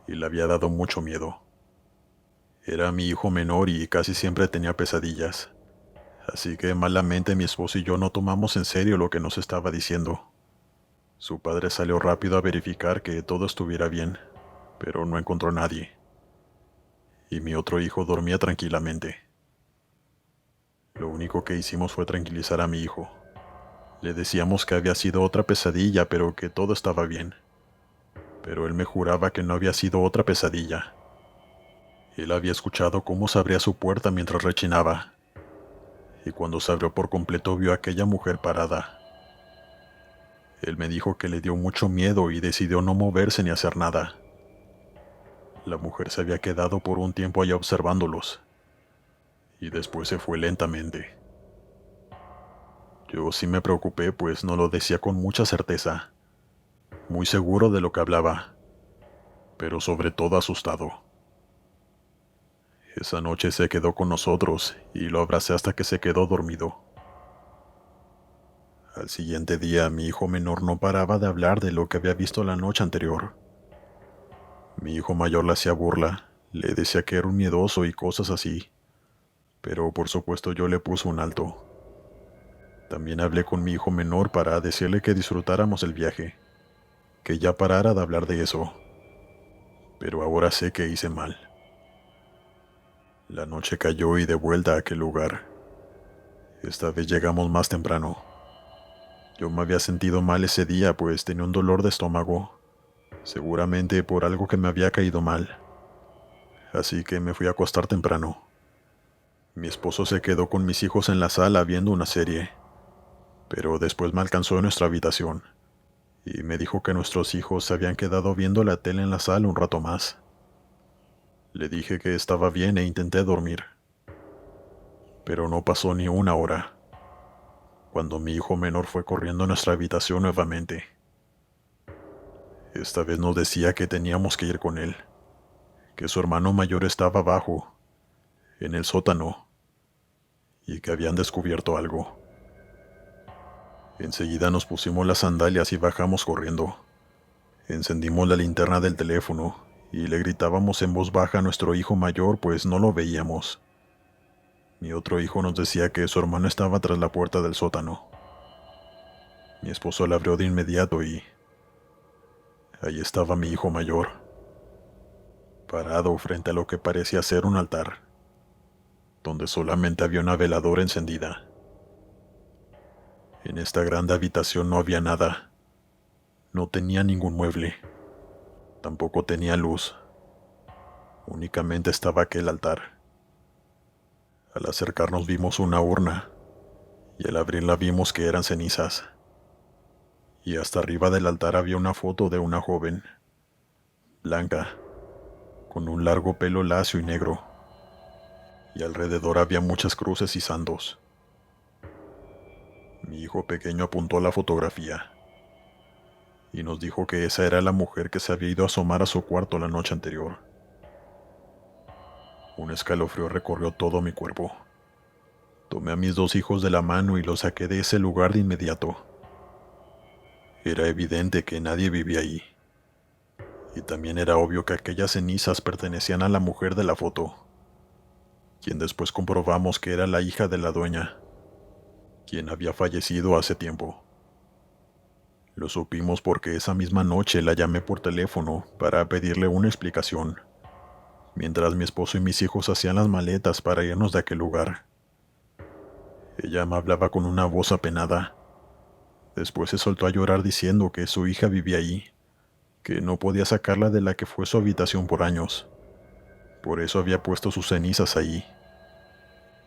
y le había dado mucho miedo. Era mi hijo menor y casi siempre tenía pesadillas, así que malamente mi esposo y yo no tomamos en serio lo que nos estaba diciendo. Su padre salió rápido a verificar que todo estuviera bien, pero no encontró a nadie. Y mi otro hijo dormía tranquilamente. Lo único que hicimos fue tranquilizar a mi hijo. Le decíamos que había sido otra pesadilla, pero que todo estaba bien. Pero él me juraba que no había sido otra pesadilla. Él había escuchado cómo se abría su puerta mientras rechinaba, y cuando se abrió por completo vio a aquella mujer parada. Él me dijo que le dio mucho miedo y decidió no moverse ni hacer nada. La mujer se había quedado por un tiempo allá observándolos, y después se fue lentamente. Yo sí me preocupé, pues no lo decía con mucha certeza, muy seguro de lo que hablaba, pero sobre todo asustado. Esa noche se quedó con nosotros y lo abracé hasta que se quedó dormido. Al siguiente día, mi hijo menor no paraba de hablar de lo que había visto la noche anterior. Mi hijo mayor le hacía burla, le decía que era un miedoso y cosas así, pero por supuesto yo le puse un alto. También hablé con mi hijo menor para decirle que disfrutáramos el viaje, que ya parara de hablar de eso, pero ahora sé que hice mal. La noche cayó y de vuelta a aquel lugar. Esta vez llegamos más temprano. Yo me había sentido mal ese día, pues tenía un dolor de estómago, seguramente por algo que me había caído mal. Así que me fui a acostar temprano. Mi esposo se quedó con mis hijos en la sala viendo una serie, pero después me alcanzó en nuestra habitación y me dijo que nuestros hijos se habían quedado viendo la tele en la sala un rato más. Le dije que estaba bien e intenté dormir, pero no pasó ni una hora, cuando mi hijo menor fue corriendo a nuestra habitación nuevamente. Esta vez nos decía que teníamos que ir con él, que su hermano mayor estaba abajo, en el sótano, y que habían descubierto algo. Enseguida nos pusimos las sandalias y bajamos corriendo. Encendimos la linterna del teléfono y le gritábamos en voz baja a nuestro hijo mayor, pues no lo veíamos. Mi otro hijo nos decía que su hermano estaba tras la puerta del sótano. Mi esposo la abrió de inmediato y ahí estaba mi hijo mayor, parado frente a lo que parecía ser un altar, donde solamente había una veladora encendida. En esta grande habitación no había nada. No tenía ningún mueble. Tampoco tenía luz. Únicamente estaba aquel altar. Al acercarnos vimos una urna, y al abrirla vimos que eran cenizas. y hasta arriba del altar había una foto de una joven, blanca, con un largo pelo lacio y negro, y alrededor había muchas cruces y santos. Mi hijo pequeño apuntó a la fotografía y nos dijo que esa era la mujer que se había ido a asomar a su cuarto la noche anterior. Un escalofrío recorrió todo mi cuerpo. Tomé a mis 2 hijos de la mano y los saqué de ese lugar de inmediato. Era evidente que nadie vivía ahí, y también era obvio que aquellas cenizas pertenecían a la mujer de la foto, quien después comprobamos que era la hija de la dueña, quien había fallecido hace tiempo. Lo supimos porque esa misma noche la llamé por teléfono para pedirle una explicación, mientras mi esposo y mis hijos hacían las maletas para irnos de aquel lugar. Ella me hablaba con una voz apenada. Después se soltó a llorar diciendo que su hija vivía ahí, que no podía sacarla de la que fue su habitación por años. Por eso había puesto sus cenizas ahí.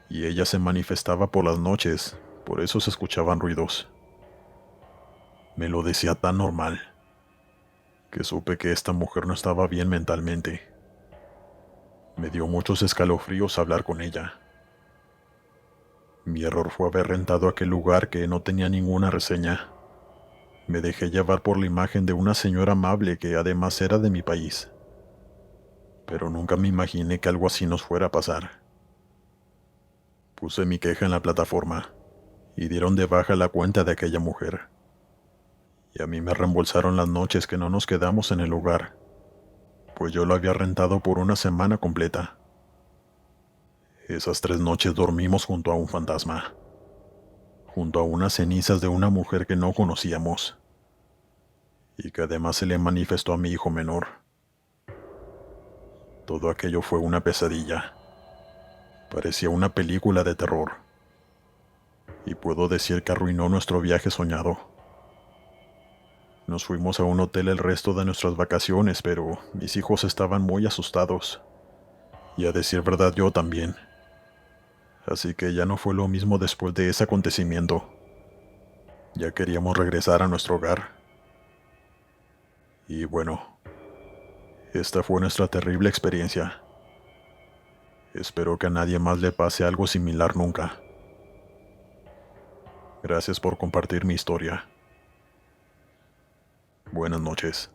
Y ella se manifestaba por las noches, por eso se escuchaban ruidos. Me lo decía tan normal, que supe que esta mujer no estaba bien mentalmente. Me dio muchos escalofríos hablar con ella. Mi error fue haber rentado aquel lugar que no tenía ninguna reseña. Me dejé llevar por la imagen de una señora amable que además era de mi país. Pero nunca me imaginé que algo así nos fuera a pasar. Puse mi queja en la plataforma y dieron de baja la cuenta de aquella mujer. Y a mí me reembolsaron las noches que no nos quedamos en el lugar, pues yo lo había rentado por una semana completa. Esas 3 noches dormimos junto a un fantasma, junto a unas cenizas de una mujer que no conocíamos, y que además se le manifestó a mi hijo menor. Todo aquello fue una pesadilla. Parecía una película de terror. Y puedo decir que arruinó nuestro viaje soñado. Nos fuimos a un hotel el resto de nuestras vacaciones, pero mis hijos estaban muy asustados. Y a decir verdad yo también. Así que ya no fue lo mismo después de ese acontecimiento. Ya queríamos regresar a nuestro hogar. Y bueno, esta fue nuestra terrible experiencia. Espero que a nadie más le pase algo similar nunca. Gracias por compartir mi historia. Buenas noches.